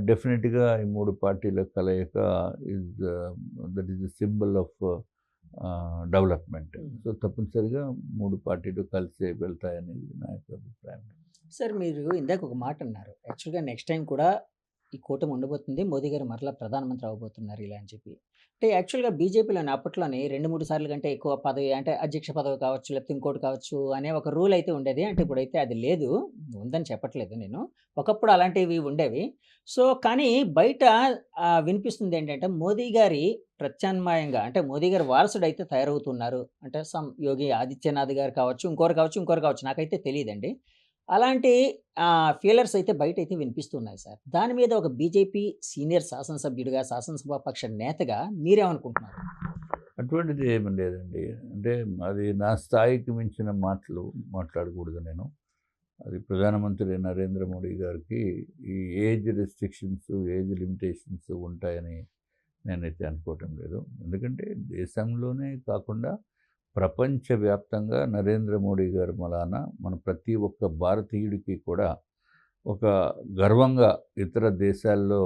డెఫినెట్‌గా ఈ 3 పార్టీల కలయిక is that is the symbol of development. హ్మ్. సో, తప్పనిసరిగా 3 పార్టీలు కలిసే వెళ్తాయనేది నా యొక్క అభిప్రాయం. సార్ మీరు ఇందాక ఒక మాట అన్నారు. యాక్చువల్‌గా నెక్స్ట్ టైమ్ కూడా ఈ కూటమి ఉండబోతుంది. మోదీ గారు మరలా ప్రధానమంత్రి అవ్వబోతున్నారు ఇలా అని చెప్పి. అంటే యాక్చువల్‌గా బీజేపీలోని అప్పట్లోని 2, 3 సార్లు కంటే ఎక్కువ పదవి అంటే అధ్యక్ష పదవి కావచ్చు, లేకపోతే ఇంకోటి కావచ్చు అనే ఒక రూల్ అయితే ఉండేది. అంటే ఇప్పుడైతే అది లేదు. ఉందని చెప్పట్లేదు నేను. ఒకప్పుడు అలాంటివి ఉండేవి. సో, కానీ బయట వినిపిస్తుంది ఏంటంటే మోదీ గారి ప్రత్యామ్నాయంగా అంటే మోదీ గారి వారసుడైతే తయారవుతున్నారు. అంటే యోగి ఆదిత్యనాథ్ గారు కావచ్చు, ఇంకోరు కావచ్చు నాకైతే తెలీదండి. అలాంటి ఫీలర్స్ అయితే బయటైతే వినిపిస్తున్నాయి సార్. దాని మీద ఒక బీజేపీ సీనియర్ శాసనసభ్యుడిగా, శాసనసభాపక్ష నేతగా మీరేమనుకుంటున్నారు? అటువంటిది ఏమి లేదండి. అంటే అది నా స్థాయికి మించిన మాటలు మాట్లాడకూడదు నేను. అది ప్రధానమంత్రి నరేంద్ర మోడీ గారికి ఈ ఏజ్ రెస్ట్రిక్షన్స్, ఏజ్ లిమిటేషన్స్ ఉంటాయని నేనైతే అనుకోవటం లేదు. ఎందుకంటే దేశంలోనే కాకుండా ప్రపంచవ్యాప్తంగా నరేంద్ర మోడీ గారు మూలాన మన ప్రతి ఒక్క భారతీయుడికి కూడా ఒక గర్వంగా ఇతర దేశాల్లో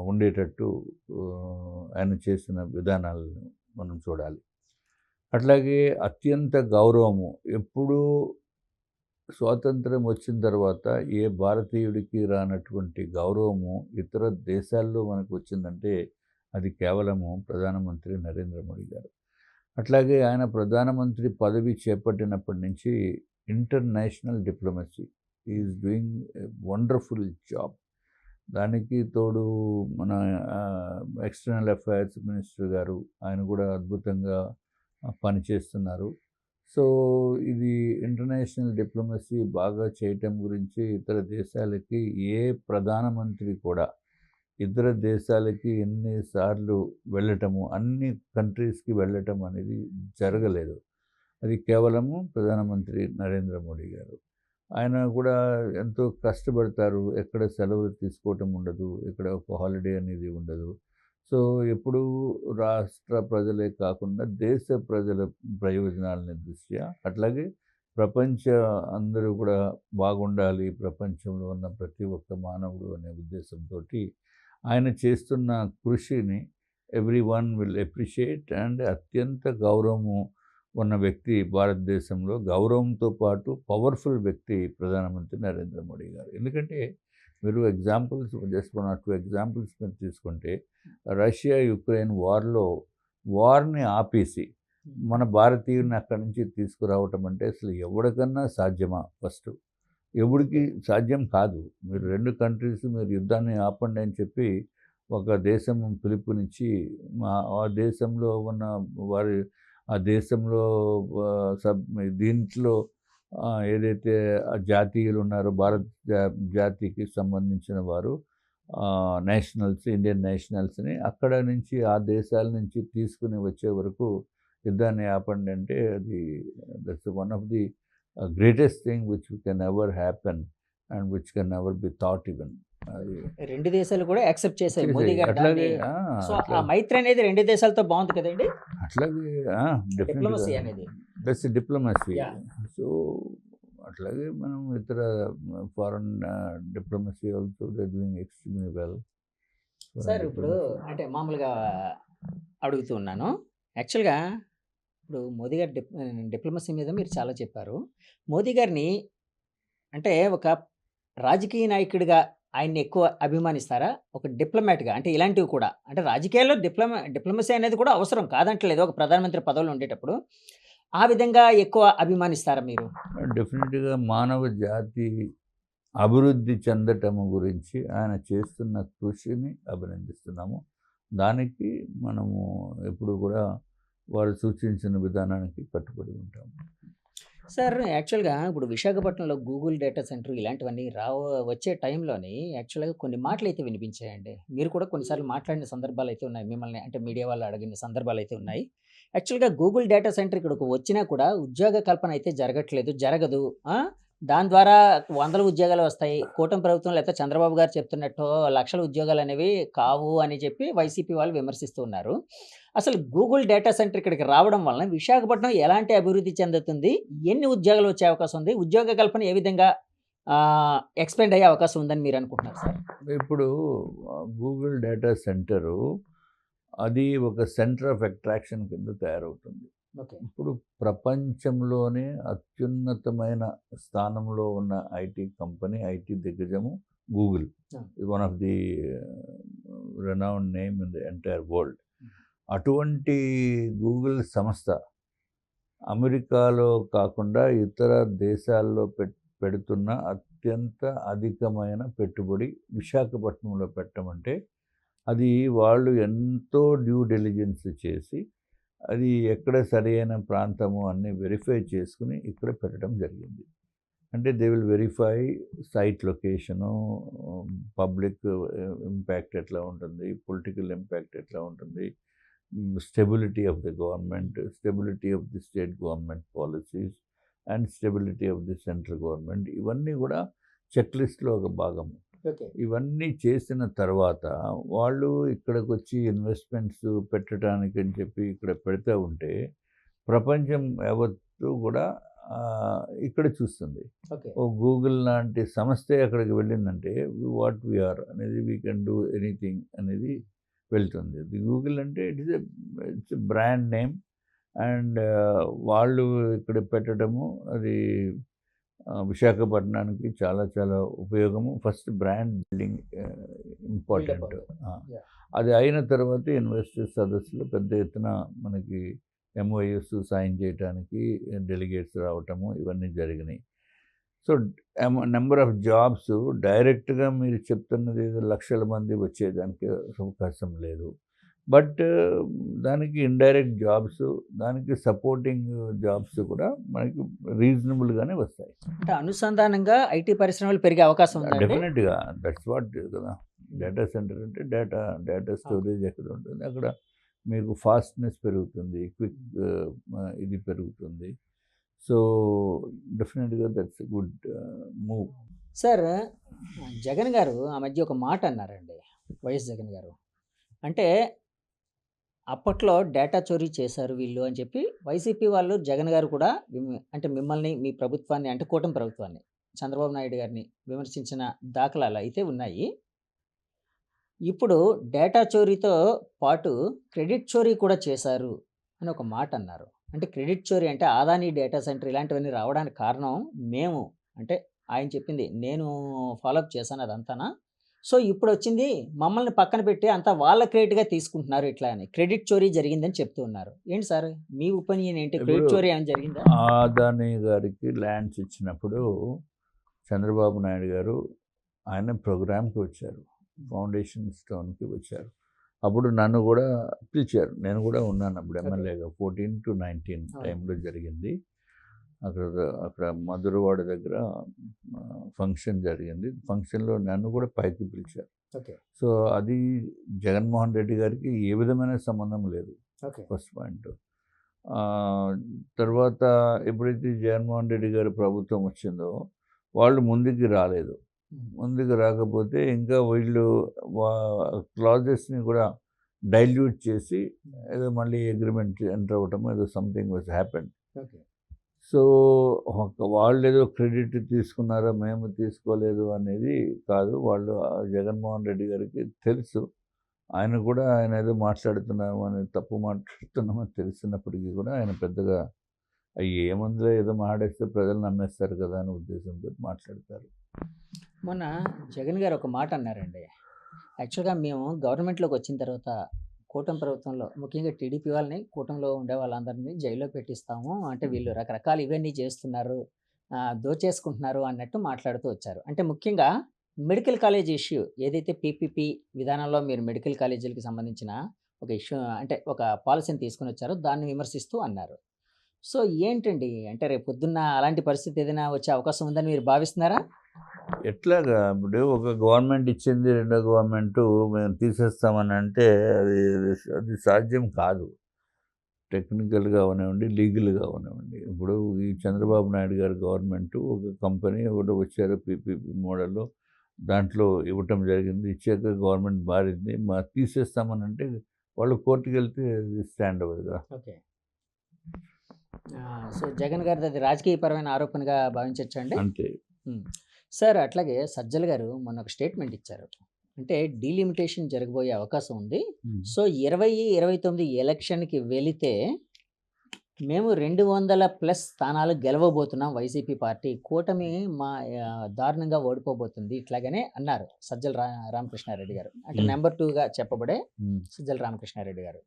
ఉండేటట్టు ఆయన చేసిన విధానాలను మనం చూడాలి. అట్లాగే అత్యంత గౌరవము ఎప్పుడూ స్వాతంత్రం వచ్చిన తర్వాత ఏ భారతీయుడికి రానటువంటి గౌరవము ఇతర దేశాల్లో మనకు వచ్చిందంటే అది కేవలము ప్రధానమంత్రి నరేంద్ర మోడీ గారు. అట్లాగే ఆయన ప్రధానమంత్రి పదవి చేపట్టినప్పటి నుంచి international diplomacy is doing a wonderful job. దానికి తోడు మన ఎక్స్టర్నల్ అఫైర్స్ మినిస్టర్ గారు ఆయన కూడా అద్భుతంగా పనిచేస్తున్నారు. సో, ఇది ఇంటర్నేషనల్ డిప్లొమసీ బాగా చేయటం గురించి ఇతర దేశాలకి ఏ ప్రధానమంత్రి కూడా ఇతర దేశాలకి ఎన్ని సార్లు వెళ్ళటము, అన్ని కంట్రీస్‌కి వెళ్ళటం అనేది జరగలేదు. అది కేవలము ప్రధానమంత్రి నరేంద్ర మోడీ గారు. ఆయన కూడా ఎంతో కష్టపడతారు. ఎక్కడ సెలవులు తీసుకోవటం ఉండదు. ఎక్కడ ఒక హాలిడే అనేది ఉండదు. సో, ఎప్పుడూ రాష్ట్ర ప్రజలే కాకుండా దేశ ప్రజల ప్రయోజనాలని దృష్ట్యా, అట్లాగే ప్రపంచ అందరూ కూడా బాగుండాలి, ప్రపంచంలో ఉన్న ప్రతి ఒక్క మానవుడు అనే ఉద్దేశంతోటి ఆయన చేస్తున్న కృషిని ఎవ్రీవన్ విల్ అప్రిషియేట్. అండ్ అత్యంత గౌరవము ఉన్న వ్యక్తి భారతదేశంలో, గౌరవంతో పాటు పవర్ఫుల్ వ్యక్తి ప్రధానమంత్రి నరేంద్ర మోడీ గారు. ఎందుకంటే మీరు ఎగ్జాంపుల్స్ జస్ట్ 1 or 2 ఎగ్జాంపుల్స్ మీరు తీసుకుంటే, రష్యా యుక్రెయిన్ వార్ని ఆపేసి మన భారతీయుడిని అక్కడి నుంచి తీసుకురావటం అంటే అసలు ఎవడికన్నా సాధ్యమా? ఫస్ట్ ఎవడికి సాధ్యం కాదు. మీరు 2 కంట్రీస్ మీరు యుద్ధాన్ని ఆపండి అని చెప్పి ఒక దేశం పిలుపునిచ్చి ఆ దేశంలో ఉన్న వారి ఆ దేశంలో దీంట్లో ఏదైతే జాతీయులు ఉన్నారో భారత జాతికి సంబంధించిన వారు నేషనల్స్, ఇండియన్ నేషనల్స్ని అక్కడ నుంచి ఆ దేశాల నుంచి తీసుకుని వచ్చే వరకు యుద్ధాన్ని ఆపండి అంటే అది that's one of the greatest thing which can ever happen and which can ever B thought even. అది 2 దేశాలు కూడా యాక్సెప్ట్ చేశాయి మోదీ చేసేయి. గారు అట్లాగే దాన్ని. సో, ఆ అట్లా మైత్రి అనేది 2 దేశాలతో బాగుంది కదండీ! అట్లాగే డిప్లొమసీ డెఫినెట్గా అనేది. That's diplomacy. యాహ్! సో, అట్లాగే మనం ఇతర foreign diplomacy also they doing extremely well. Foreign sir ఇప్పుడు డిప్లొమసీ. అంటే మామూలుగా అడుగుతూ ఉన్నాను. యాక్చువల్‌గా ఇప్పుడు మోదీ గారి డిప్లొమసీ మీద మీరు చాలా చెప్పారు. మోదీ గారిని అంటే ఒక రాజకీయ నాయకుడిగా ఆయన్ని ఎక్కువ అభిమానిస్తారా? ఒక డిప్లొమాట్‌గా అంటే ఇలాంటివి కూడా అంటే రాజకీయాల్లో డిప్లొమసీ అనేది కూడా అవసరం కాదంటలేదు. ఒక ప్రధానమంత్రి పదవిలో ఉండేటప్పుడు. ఆ విధంగా ఎక్కువ అభిమానిస్తారా మీరు? డెఫినెట్గా మానవ జాతి అభివృద్ధి చెందటము గురించి ఆయన చేస్తున్న కృషిని అభినందిస్తున్నాము. దానికి మనము ఎప్పుడు కూడా వారు సూచించిన విధానానికి కట్టుబడి ఉంటాము. సార్ యాక్చువల్‌గా ఇప్పుడు విశాఖపట్నంలో గూగుల్ డేటా సెంటర్ ఇలాంటివన్నీ వచ్చే టైంలోని యాక్చువల్‌గా కొన్ని మాటలైతే వినిపించాయండి. మీరు కూడా కొన్నిసార్లు మాట్లాడిన సందర్భాలైతే ఉన్నాయి. మిమ్మల్ని అంటే మీడియా వాళ్ళు అడిగిన సందర్భాలైతే ఉన్నాయి. యాక్చువల్‌గా గూగుల్ డేటా సెంటర్ ఇక్కడికి వచ్చినా కూడా ఉద్యోగ కల్పన అయితే జరగట్లేదు. జరగదు. ఆ! దాని ద్వారా వందల ఉద్యోగాలు వస్తాయి. కూటమి ప్రభుత్వం లేకపోతే చంద్రబాబు గారు చెప్తున్నట్టు లక్షల ఉద్యోగాలనేవి కావు అని చెప్పి వైసీపీ వాళ్ళు విమర్శిస్తూ ఉన్నారు. అసలు గూగుల్ డేటా సెంటర్ ఇక్కడికి రావడం వలన విశాఖపట్నం ఎలాంటి అభివృద్ధి చెందుతుంది? ఎన్ని ఉద్యోగాలు వచ్చే అవకాశం ఉంది? ఉద్యోగ కల్పన ఏ విధంగా ఎక్స్‌పాండ్ అయ్యే అవకాశం ఉందని మీరు అనుకుంటున్నారు సార్? ఇప్పుడు గూగుల్ డేటా సెంటరు అది ఒక సెంటర్ ఆఫ్ అట్రాక్షన్ కింద తయారవుతుంది. ఓకే. ఇప్పుడు ప్రపంచంలోనే అత్యున్నతమైన స్థానంలో ఉన్న ఐటీ కంపెనీ, ఐటీ దిగ్గజము గూగుల్. ఆ! One of the renowned name in the entire world. అటువంటి గూగుల్ సంస్థ అమెరికాలో కాకుండా ఇతర దేశాల్లో పెడుతున్న అత్యంత అధికమైన పెట్టుబడి విశాఖపట్నంలో పెట్టమంటే అది వాళ్ళు ఎంతో డ్యూ డెలిజెన్స్ చేసి అది ఎక్కడ సరైన ప్రాంతము అన్నీ వెరిఫై చేసుకుని ఇక్కడ పెట్టడం జరిగింది. అంటే they will verify site location, public impact ఎట్లా ఉంటుంది, పొలిటికల్ ఇంపాక్ట్ ఎట్లా ఉంటుంది, stability of the government, stability of the state government policies and stability of the central government. ఇవన్నీ కూడా చెక్ లిస్ట్లో ఒక భాగము. ఓకే. ఇవన్నీ చేసిన తర్వాత వాళ్ళు ఇక్కడికి వచ్చి ఇన్వెస్ట్మెంట్స్ పెట్టడానికి అని చెప్పి ఇక్కడ పెడతా ఉంటే ప్రపంచం యావత్తు కూడా ఇక్కడ చూస్తుంది. ఓకే. ఓ గూగుల్ లాంటి సంస్థే అక్కడికి వెళ్ళిందంటే వాట్ వీఆర్ అనేది వీ కెన్ డూ ఎనీథింగ్ అనేది వెళ్తుంది. అది గూగుల్ అంటే ఇట్స్ బ్రాండ్ నేమ్ అండ్ వాళ్ళు ఇక్కడ పెట్టడము అది విశాఖపట్నానికి చాలా చాలా ఉపయోగము. First brand building important. Yeah! అది అయిన తర్వాత ఇన్వెస్టర్స్ సదస్సులో పెద్ద ఎత్తున మనకి ఎంఓయూస్ సైన్ చేయడానికి డెలిగేట్స్ రావటము ఇవన్నీ జరిగినాయి. సో నెంబర్ ఆఫ్ జాబ్స్ డైరెక్ట్గా మీరు చెప్తున్నది ఏదో లక్షల మంది వచ్చేదానికి అవకాశం లేదు. బట్ దానికి ఇండైరెక్ట్ జాబ్స్, దానికి సపోర్టింగ్ జాబ్స్ కూడా మనకి రీజనబుల్గానే వస్తాయి. అంటే అనుసంధానంగా ఐటీ పరిశ్రమలు పెరిగే అవకాశం ఉందండి. డెఫినెట్గా దట్స్ వాట్ కదా. డేటా సెంటర్ అంటే డేటా స్టోరేజ్ ఎక్కడ ఉంటుంది అక్కడ మీకు ఫాస్ట్నెస్ పెరుగుతుంది, క్విక్ ఇది పెరుగుతుంది. సో డెఫినెట్గా that's good move. Sir Jagan గారు ఆ మధ్య ఒక మాట అన్నారండి, వైఎస్ జగన్ గారు. అంటే అప్పట్లో డేటా చోరీ చేశారు వీళ్ళు అని చెప్పి వైసీపీ వాళ్ళు జగన్ గారు కూడా అంటే మిమ్మల్ని మీ ప్రభుత్వాన్ని అంటే కూటమి ప్రభుత్వాన్ని చంద్రబాబు నాయుడు గారిని విమర్శించిన దాఖలాలు అయితే ఉన్నాయి. ఇప్పుడు డేటా చోరీతో పాటు క్రెడిట్ చోరీ కూడా చేశారు అని ఒక మాట అన్నారు. అంటే క్రెడిట్ చోరీ అంటే ఆదాని డేటా సెంటర్ ఇలాంటివన్నీ రావడానికి కారణం మేము అంటే ఆయన చెప్పింది నేను ఫాలోఅప్ చేశాను అదంతానా. సో ఇప్పుడు వచ్చింది మమ్మల్ని పక్కన పెట్టి అంతా వాళ్ళ క్రెడిట్గా తీసుకుంటున్నారు ఇట్లా అని క్రెడిట్ చోరీ జరిగిందని చెప్తూ ఉన్నారు. ఏంటి సార్ మీ ఒపీనియన్ ఏంటి? క్రెడిట్ ఇప్పుడు చోరీ ఏమైనా జరిగిందా? ఆదాని గారికి ల్యాండ్స్ ఇచ్చినప్పుడు చంద్రబాబు నాయుడు గారు ఆయన ప్రోగ్రామ్కి వచ్చారు, ఫౌండేషన్ స్టోన్కి వచ్చారు. అప్పుడు నన్ను కూడా పిలిచారు, నేను కూడా ఉన్నాను అప్పుడు ఎమ్మెల్యేగా 14 to 19 టైంలో జరిగింది. అక్కడ మధురవాడ దగ్గర ఫంక్షన్ జరిగింది. ఫంక్షన్లో నన్ను కూడా పైకి పిలిచారు. ఓకే సో అది జగన్మోహన్ రెడ్డి గారికి ఏ విధమైన సంబంధం లేదు, ఓకే ఫస్ట్ పాయింట్. తర్వాత ఎప్పుడైతే జగన్మోహన్ రెడ్డి గారి ప్రభుత్వం వచ్చిందో వాళ్ళు ముందుకు రాలేదు. ముందుకు రాకపోతే ఇంకా వీళ్ళు క్లాజెస్ని కూడా డైల్యూట్ చేసి ఏదో మళ్ళీ అగ్రిమెంట్ ఎంటర్ అవ్వటం ఏదో something was happen. Okay so వాళ్ళు ఏదో క్రెడిట్ తీసుకున్నారో మేము తీసుకోలేదు అనేది కాదు. వాళ్ళు జగన్మోహన్ రెడ్డి గారికి తెలుసు, ఆయన కూడా ఆయన ఏదో మాట్లాడుతున్నామని తప్పు మాట్లాడుతున్నామని తెలిసినప్పటికీ కూడా ఆయన పెద్దగా ఏముందిలో ఏదో మాట్లాడేస్తే ప్రజలు నమ్మేస్తారు కదా అనే ఉద్దేశంతో మాట్లాడతారు. మొన్న జగన్ గారు ఒక మాట అన్నారండి. యాక్చువల్గా మేము గవర్నమెంట్లోకి వచ్చిన తర్వాత కూటమి ప్రభుత్వంలో ముఖ్యంగా టీడీపీ వాళ్ళని కూటమిలో ఉండే వాళ్ళందరినీ జైల్లో పెట్టిస్తాము, అంటే వీళ్ళు రకరకాల ఇవన్నీ చేస్తున్నారు, దోచేసుకుంటున్నారు అన్నట్టు మాట్లాడుతూ వచ్చారు. అంటే ముఖ్యంగా మెడికల్ కాలేజ్ ఇష్యూ ఏదైతే పీపీపీ విధానంలో మీరు మెడికల్ కాలేజీలకు సంబంధించిన ఒక ఇష్యూ అంటే ఒక పాలసీని తీసుకుని వచ్చారో దాన్ని విమర్శిస్తూ అన్నారు. సో ఏంటండి అంటే రేపు పొద్దున్న అలాంటి పరిస్థితి ఏదైనా వచ్చే అవకాశం ఉందని మీరు భావిస్తున్నారా? ఎట్లాగా ఇప్పుడు ఒక గవర్నమెంట్ ఇచ్చింది రెండో గవర్నమెంట్ మేము తీసేస్తామని అంటే అది సాధ్యం కాదు. టెక్నికల్గా అవనివ్వండి, లీగల్గా అవనివ్వండి. ఇప్పుడు ఈ చంద్రబాబు నాయుడు గారి గవర్నమెంట్ ఒక కంపెనీ ఒకటి వచ్చారు పీపీపీ మోడల్లో, దాంట్లో ఇవ్వటం జరిగింది. ఇచ్చాక గవర్నమెంట్ మారింది, తీసేస్తామని అంటే వాళ్ళు కోర్టుకు వెళ్తే స్టాండ్ అవ్వదు కదా. ఓకే సో జగన్ గారిది అది రాజకీయపరమైన ఆరోపణగా భావించవచ్చా అండి? అంతే. సార్ అట్లాగే సజ్జల గారు మొన్న ఒక స్టేట్మెంట్ ఇచ్చారు. అంటే డీలిమిటేషన్ జరగబోయే అవకాశం ఉంది. సో 2029 ఎలక్షన్కి వెళితే మేము 200+ స్థానాలు గెలవబోతున్నాం, వైసీపీ పార్టీ కూటమి మా దారుణంగా ఓడిపోబోతుంది ఇట్లాగనే అన్నారు సజ్జల రామకృష్ణారెడ్డి గారు. అంటే నెంబర్ 2గా చెప్పబడే సజ్జల రామకృష్ణారెడ్డి గారు.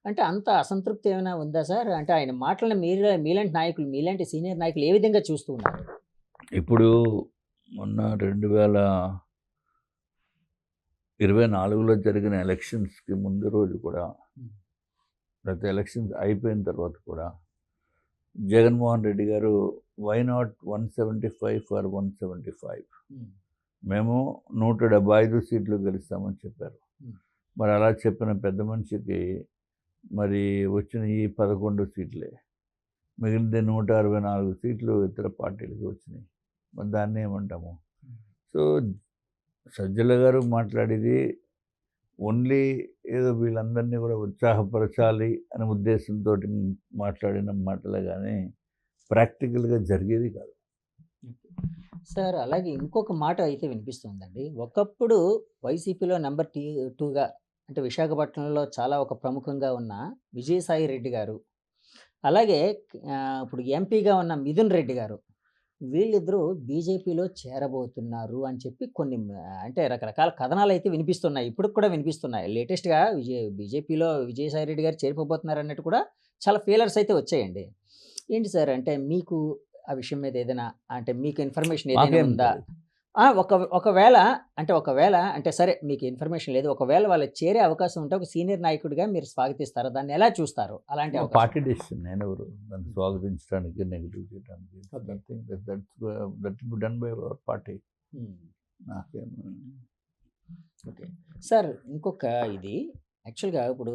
అంటే అంత అసంతృప్తి ఏమైనా ఉందా సార్? అంటే ఆయన మాటలను మీలాంటి నాయకులు, మీలాంటి సీనియర్ నాయకులు ఏ విధంగా చూస్తూ ఉన్నారు? ఇప్పుడు మొన్న 2024లో జరిగిన ఎలక్షన్స్కి ముందు రోజు కూడా, ప్రతి ఎలక్షన్స్ అయిపోయిన తర్వాత కూడా జగన్మోహన్ రెడ్డి గారు వై నాట్ 175 ఫర్ 175, మేము 175 సీట్లు గెలుస్తామని చెప్పారు. మరి అలా చెప్పిన పెద్ద మనిషికి మరి వచ్చిన ఈ 11 సీట్లే, మిగిలిన 164 సీట్లు ఇతర పార్టీలకు వచ్చినాయి. మరి దాన్ని ఏమంటాము? సో సజ్జల గారు మాట్లాడేది ఓన్లీ ఏదో వీళ్ళందరినీ కూడా ఉత్సాహపరచాలి అనే ఉద్దేశంతో మాట్లాడిన మాటలే కానీ ప్రాక్టికల్గా జరిగేది కాదు. సార్ అలాగే ఇంకొక మాట అయితే వినిపిస్తుందండి. ఒకప్పుడు వైసీపీలో నెంబర్ 2గా అంటే విశాఖపట్నంలో చాలా ఒక ప్రముఖంగా ఉన్న విజయసాయి రెడ్డి గారు, అలాగే ఇప్పుడు ఎంపీగా ఉన్న మిథున్ రెడ్డి గారు, వీళ్ళిద్దరూ బీజేపీలో చేరబోతున్నారు అని చెప్పి కొన్ని అంటే రకరకాల కథనాలు అయితే వినిపిస్తున్నాయి, ఇప్పుడు కూడా వినిపిస్తున్నాయి. లేటెస్ట్గా బీజేపీలో విజయసాయి రెడ్డి గారు చేరిపోతున్నారు అన్నట్టు కూడా చాలా ఫీలర్స్ అయితే వచ్చాయండి. ఏంటి సార్ అంటే మీకు ఆ విషయం మీద ఏదైనా అంటే మీకు ఇన్ఫర్మేషన్ ఏదైనా ఉందా? ఒకవేళ అంటే సరే మీకు ఇన్ఫర్మేషన్ లేదు. ఒకవేళ వాళ్ళు చేరే అవకాశం ఉంటే ఒక సీనియర్ నాయకుడిగా మీరు స్వాగతిస్తారా? దాన్ని ఎలా చూస్తారు? అలాంటి అవకాశం? Party decision. నేనెవరు దాన్ని స్వాగతించడానికి, నెగెటివ్ చేయడానికి. Okay. Nothing that will be done by our party. హ్మ్. నాకేం ఓకే. సార్ ఇంకొక ఇది యాక్చువల్‌గా ఇప్పుడు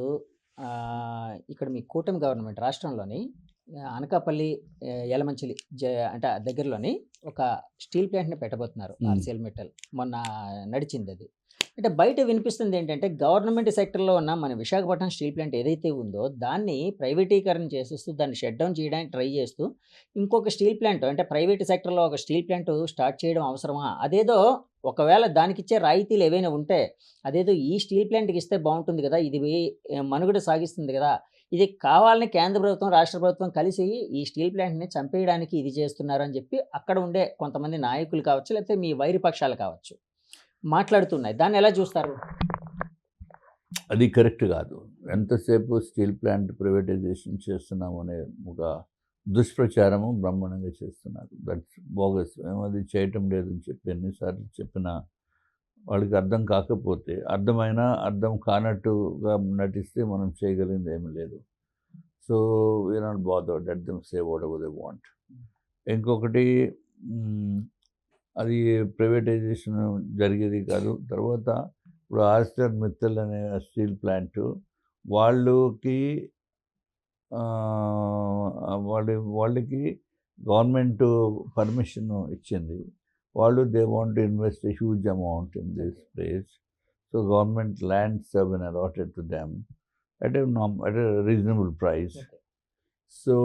ఇక్కడ మీ కూటమి గవర్నమెంట్ రాష్ట్రంలోని అనకాపల్లి, యలమంచిలి అంటే ఆ దగ్గరలోని ఒక స్టీల్ ప్లాంట్‌ని పెట్టబోతున్నారు. RCL metal. మొన్న నడిచిందది. అంటే బయట వినిపిస్తుంది ఏంటంటే గవర్నమెంట్ సెక్టర్‌లో ఉన్న మన విశాఖపట్నం స్టీల్ ప్లాంట్ ఏదైతే ఉందో దాన్ని ప్రైవేటీకరణ చేసేస్తూ దాన్ని షట్ డౌన్ చేయడానికి ట్రై చేస్తూ ఇంకొక స్టీల్ ప్లాంట్ అంటే ప్రైవేట్ సెక్టర్‌లో ఒక స్టీల్ ప్లాంట్ స్టార్ట్ చేయడం అవసరమా? అదేదో ఒకవేళ దానికిచ్చే రాయితీలు ఏవైనా ఉంటే అదేదో ఈ స్టీల్ ప్లాంట్‌కి ఇస్తే బావుంటుంది గదా! ఇది మనుగడ సాగిస్తుంది గదా! ఇది కావాలని కేంద్ర ప్రభుత్వం, రాష్ట్ర ప్రభుత్వం కలిసి ఈ స్టీల్ ప్లాంట్‌ని చంపేయడానికి ఇది చేస్తున్నారు అని చెప్పి అక్కడ ఉండే కొంతమంది నాయకులు కావచ్చు, లేకపోతే మీ వైరి పక్షాలు కావచ్చు మాట్లాడుతున్నాయి. దాన్ని ఎలా చూస్తారు? అది కరెక్ట్ కాదు. ఎంతసేపు స్టీల్ ప్లాంట్ ప్రైవేటైజేషన్ చేస్తున్నాము అనే ఒక దుష్ప్రచారము బ్రహ్మాండంగా చేస్తున్నారు. That's bogus. మేము అది చేయటం లేదని చెప్పి ఎన్నిసార్లు చెప్పినా వాళ్ళకి అర్థం కాకపోతే, అర్థమైనా అర్థం కానట్టుగా నటిస్తే మనం చేయగలిగింది ఏమీ లేదు. So we are not bothered, let them say whatever they want. ఇంకొకటి అది ప్రైవేటైజేషన్ జరిగేది కాదు. తర్వాత ఇప్పుడు ఆర్సెలర్ మిత్తల్ అనే స్టీల్ ప్లాంట్ వాళ్ళకి వాళ్ళకి గవర్నమెంట్ పర్మిషన్ ఇచ్చింది. వాళ్ళు they want to invest a huge amount in this place. So government lands have been allotted to them at a reasonable price. Okay. So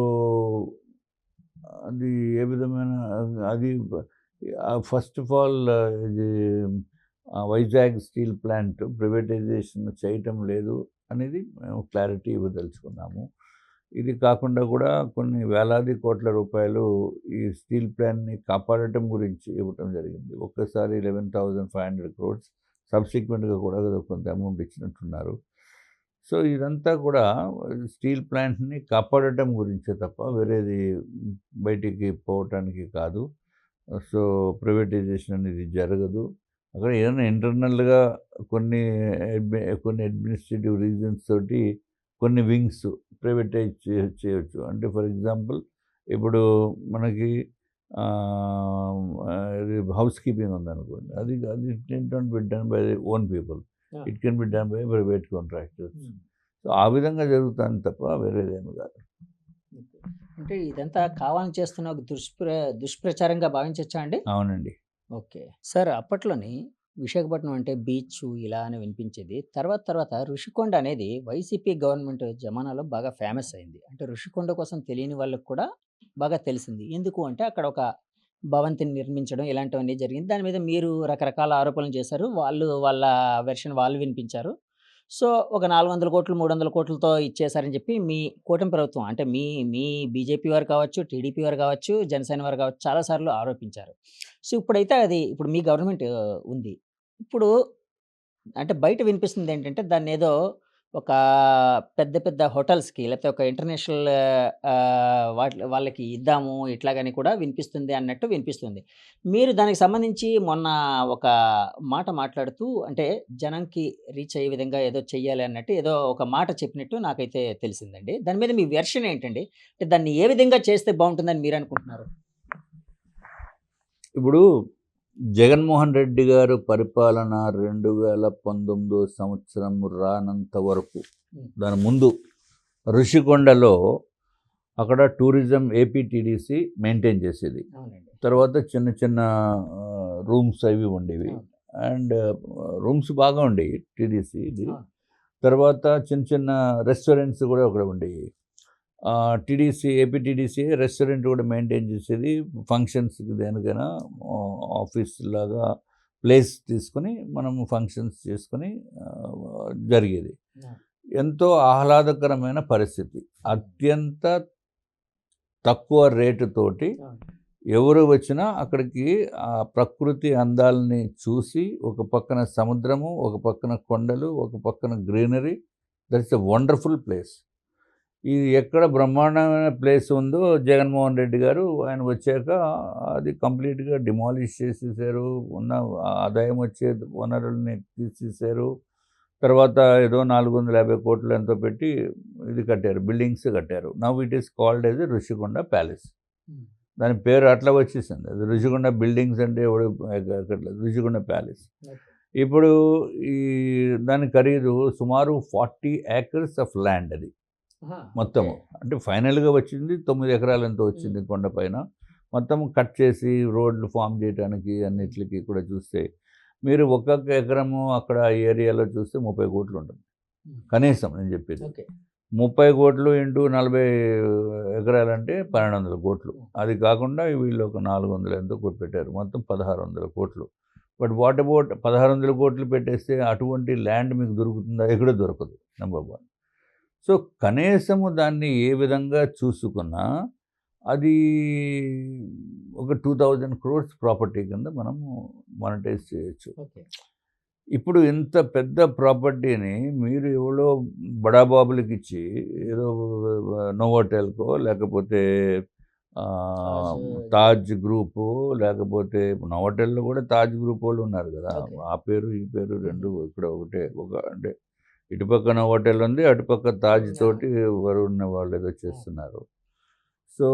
అది ఏ విధమైన అది ఫస్ట్ ఆఫ్ ఆల్ ఇది Vizag steel plant privatisation చేయటం లేదు అనేది మేము క్లారిటీ ఇవ్వదలుచుకున్నాము. ఇది కాకుండా కూడా కొన్ని వేలాది కోట్ల రూపాయలు ఈ స్టీల్ ప్లాంట్ని కాపాడటం గురించి ఇవ్వటం జరిగింది. ఒక్కసారి 11,500 crores, సబ్సిక్వెంట్గా కూడా కొంత అమౌంట్ ఇచ్చినట్టున్నారు. సో ఇదంతా కూడా స్టీల్ ప్లాంట్ని కాపాడటం గురించే తప్ప వేరేది బయటికి పోవటానికి కాదు. సో ప్రైవేటైజేషన్ అనేది జరగదు. అక్కడ ఏదైనా ఇంటర్నల్గా కొన్ని అడ్మినిస్ట్రేటివ్ రీజన్స్ తోటి కొన్ని వింగ్స్ ప్రైవేటైజ్ చేయొచ్చు. అంటే ఫర్ ఎగ్జాంపుల్ ఇప్పుడు మనకి హౌస్ కీపింగ్ ఉందనుకోండి, అది అది it not be done by own people, it can be done by private contractors. So ఆ విధంగా జరుగుతుంది తప్ప వేరేదేమి కాదు. అంటే ఇదంతా కావాలని చేస్తున్న ఒక దుష్ప్రచారంగా భావించవచ్చా అండి? అవునండి. ఓకే. సార్ అప్పట్లోని విశాఖపట్నం అంటే బీచు ఇలా అని వినిపించేది. తర్వాత ఋషికొండ అనేది వైసీపీ గవర్నమెంట్ జమానాలో బాగా ఫేమస్ అయింది. అంటే ఋషికొండ కోసం తెలియని వాళ్ళకి కూడా బాగా తెలిసింది. ఎందుకు అంటే అక్కడ ఒక భవంతిని నిర్మించడం ఇలాంటివన్నీ జరిగింది. దాని మీద మీరు రకరకాల ఆరోపణలు చేశారు. వాళ్ళు వాళ్ళ వెర్షన్ వాళ్ళు వినిపించారు. సో, ఒక 400 కోట్లు, 300 కోట్లతో ఇచ్చేసారని చెప్పి మీ కూటమి ప్రభుత్వం అంటే మీ మీ బీజేపీ వారు కావచ్చు, టీడీపీ వారు కావచ్చు, జనసేన వారు కావచ్చు చాలా సార్లు ఆరోపించారు. సో, ఇప్పుడైతే అది ఇప్పుడు మీ గవర్నమెంట్ ఉంది. ఇప్పుడు అంటే బయట వినిపిస్తుందేంటంటే దాన్నేదో ఒక పెద్ద పెద్ద హోటల్స్‌కి లేకపోతే ఒక ఇంటర్నేషనల్ వాళ్ళకి ఇద్దాము ఇట్లాగని కూడా వినిపిస్తుంది అన్నట్టు వినిపిస్తుంది. మీరు దానికి సంబంధించి మొన్న ఒక మాట మాట్లాడుతూ అంటే జనంకి రీచ్ అయ్యే విధంగా ఏదో చెయ్యాలి అన్నట్టు ఏదో ఒక మాట చెప్పినట్టు నాకైతే తెలిసిందండి. దాని మీద మీ వెర్షన్ ఏంటండి? అంటే దాన్ని ఏ విధంగా చేస్తే బావుంటుందని మీరనుకుంటున్నారు? ఇప్పుడు జగన్మోహన్ రెడ్డి గారు పరిపాలన 2019 సంవత్సరం రానంత వరకు, దాని ముందు ఋషికొండలో అక్కడ టూరిజం ఏపీటీడీసీ మెయింటైన్ చేసేది. అవునండి. తర్వాత చిన్న చిన్న రూమ్స్ అవి ఉండేవి. అవును. అండ్ రూమ్స్ బాగా ఉండేవి టీడీసీది. అవును. తర్వాత చిన్న చిన్న రెస్టారెంట్స్ కూడా అక్కడ ఉండేవి. ఏపీటీడీసీ రెస్టారెంట్ కూడా మెయింటైన్ చేసేది. ఫంక్షన్స్కి దేనికైనా ఆఫీస్ లాగా ప్లేస్ తీసుకొని మనం ఫంక్షన్స్ చేసుకొని జరిగేది. ఎంతో ఆహ్లాదకరమైన పరిస్థితి. అత్యంత తక్కువ రేటుతోటి ఎవరు వచ్చినా అక్కడికి ఆ ప్రకృతి అందాలని చూసి, ఒక పక్కన సముద్రము, ఒక పక్కన కొండలు, ఒక పక్కన greenery, that's a wonderful place. ఇది ఎక్కడ బ్రహ్మాండమైన ప్లేస్ ఉందో జగన్మోహన్ రెడ్డి గారు ఆయన వచ్చాక అది కంప్లీట్గా డిమాలిష్ చేసేసారు. ఉన్న ఆదాయం వచ్చే వనరుల్ని తీసేశారు. తర్వాత ఏదో 450 కోట్లు ఎంతో పెట్టి ఇది కట్టారు, బిల్డింగ్స్ కట్టారు. Now it is called as Rushikonda palace. దాని పేరు అట్లా వచ్చేసింది. అది ఋషికొండ బిల్డింగ్స్ అంటే ఎవడు కట్టలేదు, ఋషికొండ ప్యాలెస్. ఇప్పుడు ఈ దాని ఖరీదు సుమారు 40 acres ఆఫ్ ల్యాండ్ అది మొత్తము. అంటే ఫైనల్గా వచ్చింది 9 ఎకరాలు ఎంతో వచ్చింది కొండపైన. మొత్తం కట్ చేసి రోడ్లు ఫామ్ చేయడానికి అన్నిటికీ కూడా చూస్తే మీరు ఒక్కొక్క ఎకరము అక్కడ ఏరియాలో చూస్తే 30 కోట్లు ఉంటుంది కనీసం. నేను చెప్పేది 30 కోట్లు ఇంటూ 40 ఎకరాలంటే 1200 కోట్లు. అది కాకుండా వీళ్ళు ఒక 400 ఎంతో కోట్లు పెట్టారు, మొత్తం 1600 కోట్లు. బట్ వాట్ అబౌట్ 1600 కోట్లు పెట్టేస్తే అటువంటి ల్యాండ్ మీకు దొరుకుతుందా? ఎక్కడ దొరకదు, నెంబర్ 1. సో కనీసము దాన్ని ఏ విధంగా చూసుకున్నా అది ఒక 2000 crores ప్రాపర్టీ కింద మనము మానిటైజ్ చేయొచ్చు. ఇప్పుడు ఇంత పెద్ద ప్రాపర్టీని మీరు ఎవరో బడాబాబులకి ఇచ్చి ఏదో నోవోటెల్కో లేకపోతే తాజ్ గ్రూపు, లేకపోతే నోవోటెల్లో కూడా తాజ్ గ్రూప్ వాళ్ళు ఉన్నారు కదా, ఆ పేరు ఈ పేరు రెండు ఇక్కడ ఒకటే. అంటే ఇటుపక్క నోవోటెల్ ఉంది, అటుపక్క తాజ్ తోటి వరుణ్ వాళ్ళు ఏదో చేస్తున్నారు. సో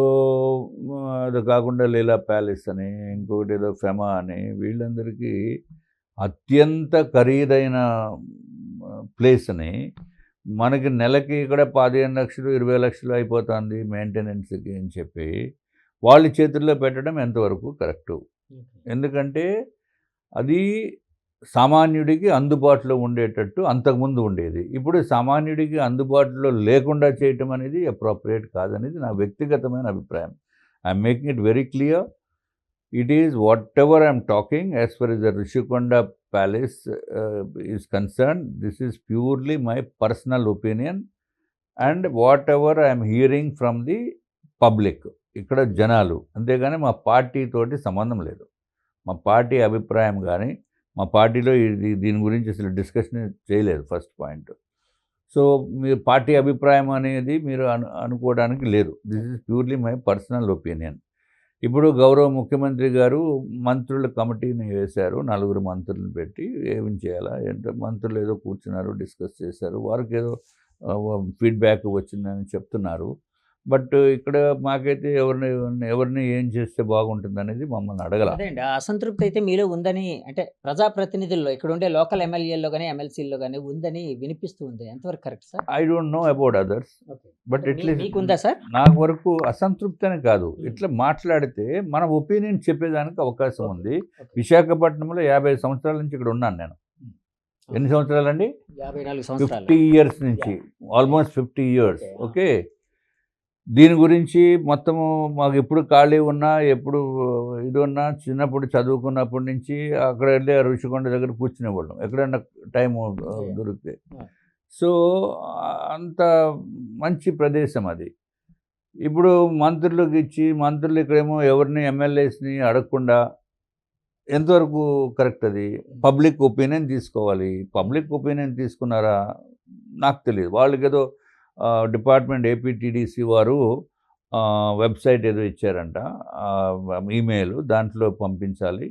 అది కాకుండా లీలా ప్యాలెస్ అని, ఇంకొకటి ఏదో ఫెమా అని, వీళ్ళందరికీ అత్యంత ఖరీదైన ప్లేస్ని మనకి నెలకి ఇక్కడ 15 లక్షలు 20 లక్షలు అయిపోతుంది మెయింటెనెన్స్కి అని చెప్పి వాళ్ళ చేతుల్లో పెట్టడం ఎంతవరకు కరెక్టు? ఎందుకంటే అది సామాన్యుడికి అందుబాటులో ఉండేటట్టు అంతకుముందు ఉండేది. ఇప్పుడు సామాన్యుడికి అందుబాటులో లేకుండా చేయటం అనేది అప్రోప్రియేట్ కాదనేది నా వ్యక్తిగతమైన అభిప్రాయం. I'm making it very clear. It is whatever I am talking as far as the Rishikonda Palace is concerned, this is purely my personal opinion and whatever I am hearing from the public. ఇక్కడ జనాలు, అంతేగాని మా party తోటి సంబంధం లేదు. మా party అభిప్రాయం కానీ మా పార్టీలో దీని గురించి అసలు డిస్కషన్ చేయలేదు, ఫస్ట్ పాయింట్. సో మీరు పార్టీ అభిప్రాయం అనేది మీరు అనుకోవడానికి లేదు. This is purely my personal opinion. ఇప్పుడు గౌరవ ముఖ్యమంత్రి గారు మంత్రుల కమిటీని వేశారు, 4 మంత్రులను పెట్టి ఏం చేయాలా ఏంటో మంత్రులు ఏదో కూర్చున్నారు, డిస్కస్ చేశారు, వారికి ఏదో ఫీడ్బ్యాక్ వచ్చిందని చెప్తున్నారు. బట్ ఇక్కడ మాకైతే ఎవరిని ఏం చేస్తే బాగుంటుంది అనేది మమ్మల్ని అడగల. అదేండి, ఆ అసంతృప్తి అయితే మీలో ఉందని, అంటే ప్రజాప్రతినిధుల్లో ఇక్కడ ఉండే లోకల్ ఎమ్మెల్యేల్లో కానీ ఎమ్మెల్సీల్లో కానీ ఉందని వినిపిస్తూ ఉంది. ఎంతవరకు correct sir? I don't know about others, but మీకుందా సార్? నాకు వరకు అసంతృప్తి అని కాదు, ఇట్లా మాట్లాడితే మన ఒపీనియన్ చెప్పేదానికి అవకాశం ఉంది. విశాఖపట్నంలో 50 సంవత్సరాల నుంచి ఇక్కడ ఉన్నాను నేను. ఎన్ని సంవత్సరాలండి? 54 సంవత్సరాలు. 50 years నుంచి, ఆల్మోస్ట్ 50 years. ఓకే, దీని గురించి మొత్తము మాకు ఎప్పుడు ఖాళీ ఉన్నా, ఎప్పుడు ఇది ఉన్నా, చిన్నప్పుడు చదువుకున్నప్పటి నుంచి అక్కడ వెళ్ళి ఋషికొండ దగ్గర కూర్చునేవాళ్ళం ఎక్కడైనా టైం దొరికితే. సో అంత మంచి ప్రదేశం అది. ఇప్పుడు మంత్రులకు ఇచ్చి మంత్రులు ఇక్కడేమో ఎవరిని ఎమ్మెల్యేస్ని అడగకుండా ఎంతవరకు కరెక్ట్? అది పబ్లిక్ ఒపీనియన్ తీసుకోవాలి. పబ్లిక్ ఒపీనియన్ తీసుకున్నారా నాకు తెలియదు. వాళ్ళకి ఏదో డిపార్ట్మెంట్ ఏపీటీడీసీ వారు వెబ్సైట్ ఏదో ఇచ్చారంట, ఈమెయిల్, దాంట్లో పంపించాలి.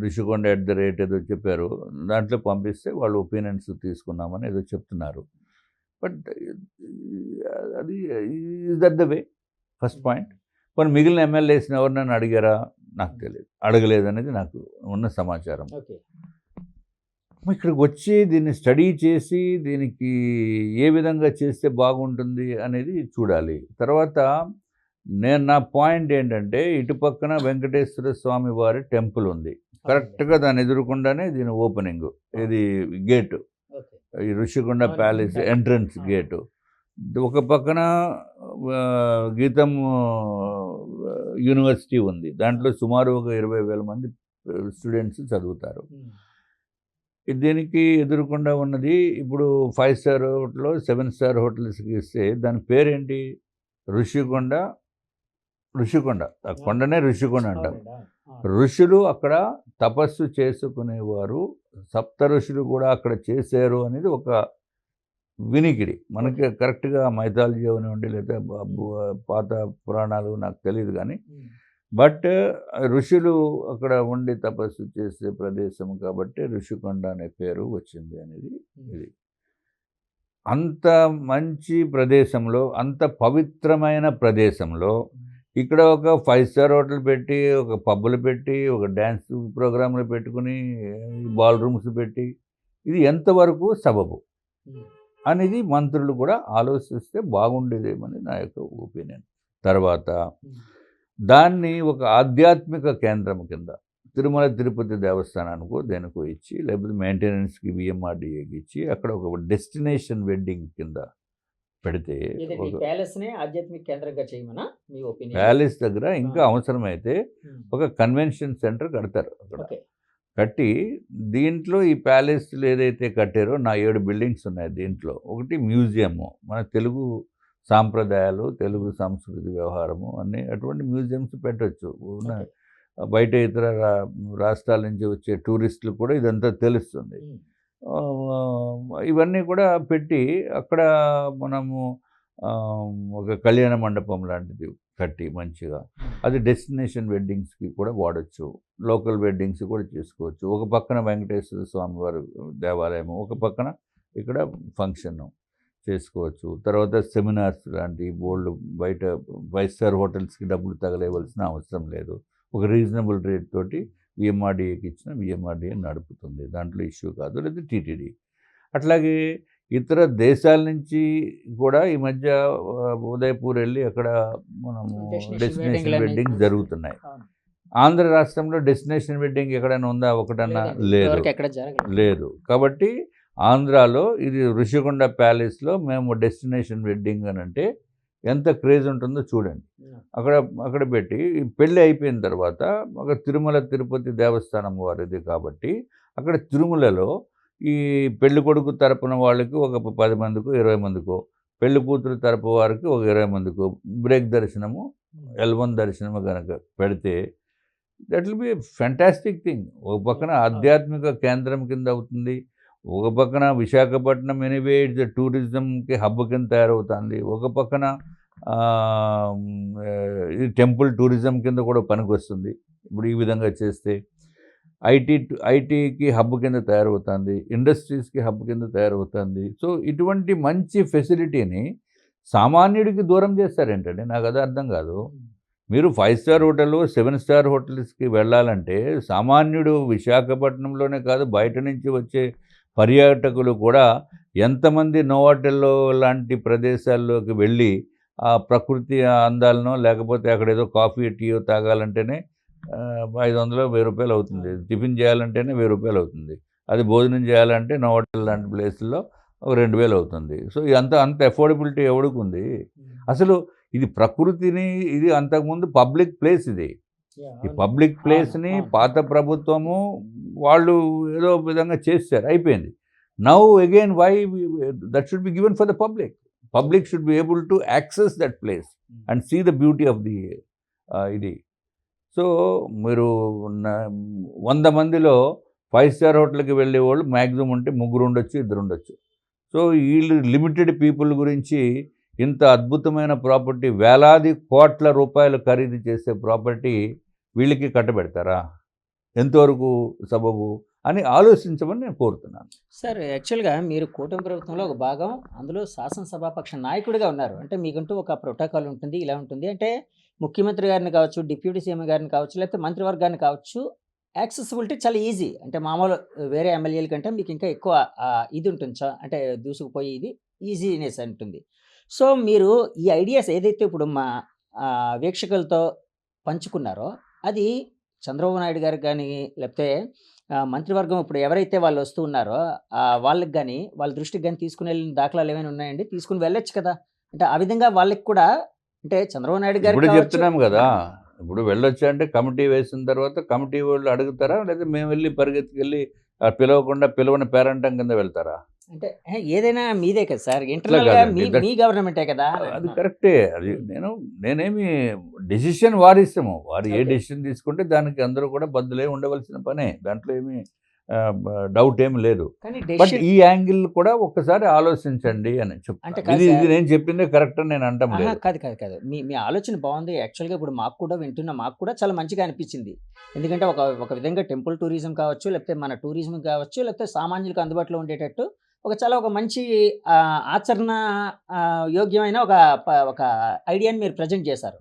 ఋషికొండ @ ఏదో చెప్పారు, దాంట్లో పంపిస్తే వాళ్ళు ఒపీనియన్స్ తీసుకున్నామని ఏదో చెప్తున్నారు. బట్ అది is that the way, first point. కొన్ని మిగిలిన ఎమ్మెల్యేస్ని ఎవరినైనా అడిగారా నాకు తెలియదు, అడగలేదనేది నాకు ఉన్న సమాచారం. ఇక్కడికి వచ్చి దీన్ని స్టడీ చేసి దీనికి ఏ విధంగా చేస్తే బాగుంటుంది అనేది చూడాలి. తర్వాత నా పాయింట్ ఏంటంటే, ఇటుపక్కన వెంకటేశ్వర స్వామి వారి టెంపుల్ ఉంది, కరెక్ట్గా దాని ఎదురుకుండానే దీని ఓపెనింగ్, ఇది గేటు, ఈ ఋషికొండ ప్యాలెస్ ఎంట్రన్స్ గేటు. ఒక పక్కన గీతం యూనివర్సిటీ ఉంది, దాంట్లో సుమారు ఒక 20,000 మంది స్టూడెంట్స్ చదువుతారు. దీనికి ఎదురుకుండా ఉన్నది ఇప్పుడు 5 స్టార్ హోటల్ 7 స్టార్ హోటల్స్కి ఇస్తే దాని పేరేంటి? ఋషికొండ. ఆ కొండనే ఋషికొండ అంటారు. ఋషులు అక్కడ తపస్సు చేసుకునేవారు, 7 ఋషులు కూడా అక్కడ చేశారు అనేది ఒక వినికిడి మనకి ఓకే. కరెక్ట్‌గా మైథాలజీ అవనివ్వండి లేదా పాత పురాణాలు నాకు తెలీదు గానీ, హ్మ్. బట్ ఋషులు అక్కడ ఉండి తపస్సు చేసే ప్రదేశం కాబట్టి ఋషికొండ అనే పేరు వచ్చింది అనేది హ్మ్. ఇది. అంత మంచి ప్రదేశంలో, అంత పవిత్రమైన ప్రదేశంలో హ్మ్. ఇక్కడ ఒక 5 స్టార్ హోటల్ పెట్టి, ఒక పబ్బులు పెట్టి, ఒక డాన్స్ ప్రోగ్రామ్‌లు పెట్టుకొని, బాల్ రూమ్స్ పెట్టి, ఇది ఎంతవరకు సబబు హ్మ్. అనేది మంత్రులు కూడా ఆలోచిస్తే బాగుండేదేమని నా యొక్క ఒపీనియన్. తర్వాత హ్మ్. దాన్ని ఒక ఆధ్యాత్మిక కేంద్రం కింద తిరుమల తిరుపతి దేవస్థానానికో దేనికో ఇచ్చి, లేకపోతే మెయింటెనెన్స్‌కి వీఎంఆర్‌డీఏకి ఇచ్చి, అక్కడ ఒక డెస్టినేషన్ వెడ్డింగ్ కింద పెడితే ఏదండి ఒక ఈ ప్యాలెస్‌నే ఆధ్యాత్మిక కేంద్రంగా చేయమనా మీ ఒపీనియన్? ప్యాలెస్ దగ్గర ఆ! ఇంకా అవసరమైతే హ్మ్. ఒక కన్వెన్షన్ సెంటర్ కడతారు అక్కడ. ఓకే. కట్టి దీంట్లో ఈ ప్యాలెస్‌లు ఏదైతే కట్టారో 7 బిల్డింగ్స్ ఉన్నాయి దీంట్లో. ఒకటి మ్యూజియము. మన తెలుగు సాంప్రదాయాలు, తెలుగు సంస్కృతి వ్యవహారము అన్నీ అటువంటి మ్యూజియమ్స్ పెట్టొచ్చు. ఓకే. బయట ఇతర రాష్ట్రాల నుంచి వచ్చే టూరిస్టులు కూడా ఇదంతా తెలుస్తుంది. హ్మ్. ఇవన్నీ కూడా పెట్టి అక్కడ మనము ఒక కళ్యాణ మండపం లాంటిది కట్టి మంచిగా హ్మ్. అది డెస్టినేషన్ వెడ్డింగ్స్‌కి కూడా వాడొచ్చు. లోకల్ వెడ్డింగ్స్ కూడా చేసుకోవచ్చు. ఒక పక్కన వెంకటేశ్వర స్వామి వారి దేవాలయము, ఒక పక్కన ఇక్కడ ఫంక్షను చేసుకోవచ్చు. తర్వాత సెమినార్స్ లాంటి బోలెడు బయట 5 స్టార్ హోటల్స్‌కి డబ్బులు తగలేయవలసిన అవసరం లేదు. ఒక రీజనబుల్ రేట్ తోటి వీఎంఆర్‌డీఏకి ఇచ్చిన వీఎంఆర్‌డీఏ నడుపుతుంది. దాంట్లో ఇష్యూ కాదు. లేదా టీటీడీ. అట్లాగే ఇతర దేశాల నుంచి కూడా ఈ మధ్య ఉదయపూర్ వెళ్ళి అక్కడ మనము డెస్టినేషన్ డెస్టినేషన్ వెడ్డింగ్‌లని వెడ్డింగ్స్ జరుగుతున్నాయి. అవును. ఆంధ్ర రాష్ట్రంలో డెస్టినేషన్ వెడ్డింగ్ ఎక్కడైనా ఉందా? ఒకటన్నా? లేదండి. లేదు. ఇప్పటివరకు ఎక్కడ జరగలేదు. లేదు. కాబట్టి ఆంధ్రాలో ఇది ఋషికొండ ప్యాలెస్‌లో మేము డెస్టినేషన్ వెడ్డింగ్ అనంటే ఎంత క్రేజ్ ఉంటుందో చూడండి. హ్మ్. అక్కడ అక్కడ పెట్టి ఈ పెళ్లి అయిపోయిన తర్వాత ఒక తిరుమల తిరుపతి దేవస్థానం వారిది కాబట్టి అక్కడ తిరుమలలో ఈ పెళ్లి కొడుకు తరపున వాళ్ళకి ఒక 10 మందికో, 20 మందికో, పెళ్లి కూతురు తరపు వారికి ఒక 20 మందికో బ్రేక్ దర్శనము, హ్మ్. L1 దర్శనము గనక పెడితే that will be fantastic thing. ఒక పక్కన అవును. ఆధ్యాత్మిక కేంద్రం కింద అవుతుంది. ఒక పక్కన విశాఖపట్నం ఎనీవే ఇట్స్ టూరిజంకి హబ్ కింద తయారవుతుంది. ఒక పక్కన ఇది టెంపుల్ టూరిజం కింద కూడా పనికొస్తుంది. ఇప్పుడు ఈ విధంగా చేస్తే ఐటీకి హబ్ కింద తయారవుతుంది. ఇండస్ట్రీస్‌కి హబ్ కింద తయారవుతుంది. సో, ఇటువంటి మంచి ఫెసిలిటీని సామాన్యుడికి దూరం చేస్తారేంటండి? నాకదే అర్థం కాదు. హ్మ్. మీరు 5 స్టార్ హోటలు, 7 స్టార్ హోటల్స్‌కి వెళ్ళాలంటే సామాన్యుడు విశాఖపట్నంలోనే కాదు బయట నుంచి వచ్చే పర్యాటకులు కూడా ఎంతమంది నోవాటెల్లో లాంటి ప్రదేశాల్లోకి వెళ్ళి ఆ ప్రకృతి అందాలనో లేకపోతే అక్కడేదో కాఫీ, టీయో తాగాలంటేనే 500, 1000 అవుతుంది. అవును. టిఫిన్ చేయాలంటేనే 1000 అవుతుంది. అది భోజనం చేయాలంటే నోవాటెల్ లాంటి ప్లేసుల్లో ఒక 2000 అవుతుంది. సో, అంత అఫోర్డబిలిటీ ఎవడికుంది? హ్మ్. అసలు ఇది ప్రకృతిని ఇది అంతకుముందు పబ్లిక్ ప్లేస్ ఇది. యాహ్! ఈ అవును. పబ్లిక్ అవును. ప్లేస్‌ని అవును. పాత ప్రభుత్వము వాళ్ళు ఏదో విధంగా చేశారు. అయిపోయింది. Now again why that should be given for the public. Public should be able to access that place hmm. And see the beauty of the ఇది. సో, మీరు న 100 మందిలో 5 స్టార్ హోటల్‌కి వెళ్ళేవాళ్ళు మాక్సిమం ఉంటే ముగ్గురుండొచ్చు, ఇద్దరుండొచ్చు. సో, ఈళ్ళు లిమిటెడ్ పీపుల్ గురించి ఇంత అద్భుతమైన ప్రాపర్టీ వేలాది కోట్ల రూపాయలు ఖరీదు చేసే ప్రాపర్టీ వీళ్ళకి కట్టబెడతారా? ఎంతవరకు సబబు అని ఆలోచించమని నేను కోరుతున్నాను. సార్ యాక్చువల్‌గా మీరు కూటమి ప్రభుత్వంలో ఒక భాగం. అందులో శాసనసభాపక్ష నాయకుడిగా ఉన్నారు. అంటే మీకంటూ ఒక ప్రోటోకాల్ ఉంటుంది. ఇలా ఉంటుంది. అంటే ముఖ్యమంత్రి గారిని కావచ్చు, డిప్యూటీ సీఎం గారిని కావచ్చు, లేకపోతే మంత్రివర్గాన్ని కావచ్చు, యాక్సెసిబిలిటీ చాలా ఈజీ. అంటే మామూలు వేరే ఎమ్మెల్యేల కంటే మీకు ఇంకా ఎక్కువ ఇది ఉంటుంది. అంటే దూసుకుపోయి ఇది ఈజీనెస్ ఉంటుంది. సో, మీరు ఈ ఐడియాస్ ఏదైతే ఇప్పుడు మా వీక్షకులతో పంచుకున్నారో, అది చంద్రబాబు నాయుడు గారికి గాని, లేకపోతే మంత్రివర్గం ఇప్పుడు ఎవరైతే వాళ్ళొస్తూ ఉన్నారో వాళ్ళకి గాని, వాళ్ళ దృష్టికి గాని తీసుకొనెళ్ళిన దాఖలాలేమైనా ఉన్నాయండి? తీసుకొని వెళ్ళొచ్చు కదా! అంటే ఆ విధంగా వాళ్ళకి కూడా అంటే చంద్రబాబు నాయుడు గారికి ఇప్పుడే కావచ్చు చెప్తున్నాం గదా! ఇప్పుడు వెళ్ళొచ్చంటే కమిటీ వేసిన తర్వాత కమిటీ వాళ్ళు అడుగుతారా? లేదా మేమెళ్లి పరిగెత్తుకెళ్ళి పిలవకుండా పిలవని పేరంటం కింద వెళ్తారా? అంటే ఏదైనా మీదే కదా సార్! అట్లా ఇంటర్నల్‌గా కాదండి. మీ గవర్నమెంటే కదా! అని అది అంటున్నాను. కరెక్టే. అది హ్మ్. నేనేమి డెసిషన్ వారిష్టము. వారు ఏ ఓకే. డెసిషన్ తీసుకుంటే దానికి అందరూ కూడా బద్దులై ఉండవలసిన పనే. దాంట్లో ఏమి డౌట్ ఏం లేదు. కానీ బట్ డెసిషన్ ఈ యాంగిల్ కూడా ఒక్కసారి ఆలోచించండి అని అంటే చెప్తాను. కాదు ఇది సార్. నేను చెప్పిందే కరెక్ట్ అని నేను అంటం ఆహా! లేదు. కాదు. మీ మీ ఆలోచన బావుంది. యాక్చువల్‌గా ఇప్పుడు మాకు కూడా వింటున్న మాకు కూడా చాలా మంచిగా అనిపించింది. ఎందుకంటే ఒక విధంగా టెంపుల్ టూరిజం కావచ్చు, లేకపోతే మన టూరిజం కావచ్చు, లేకపోతే సామాన్యులకు అందుబాటులో ఉండేటట్టు ఒక మంచి ఆచరణ యోగ్యమైన ఒక ఐడియాని మీరు ప్రెజెంట్ చేశారు.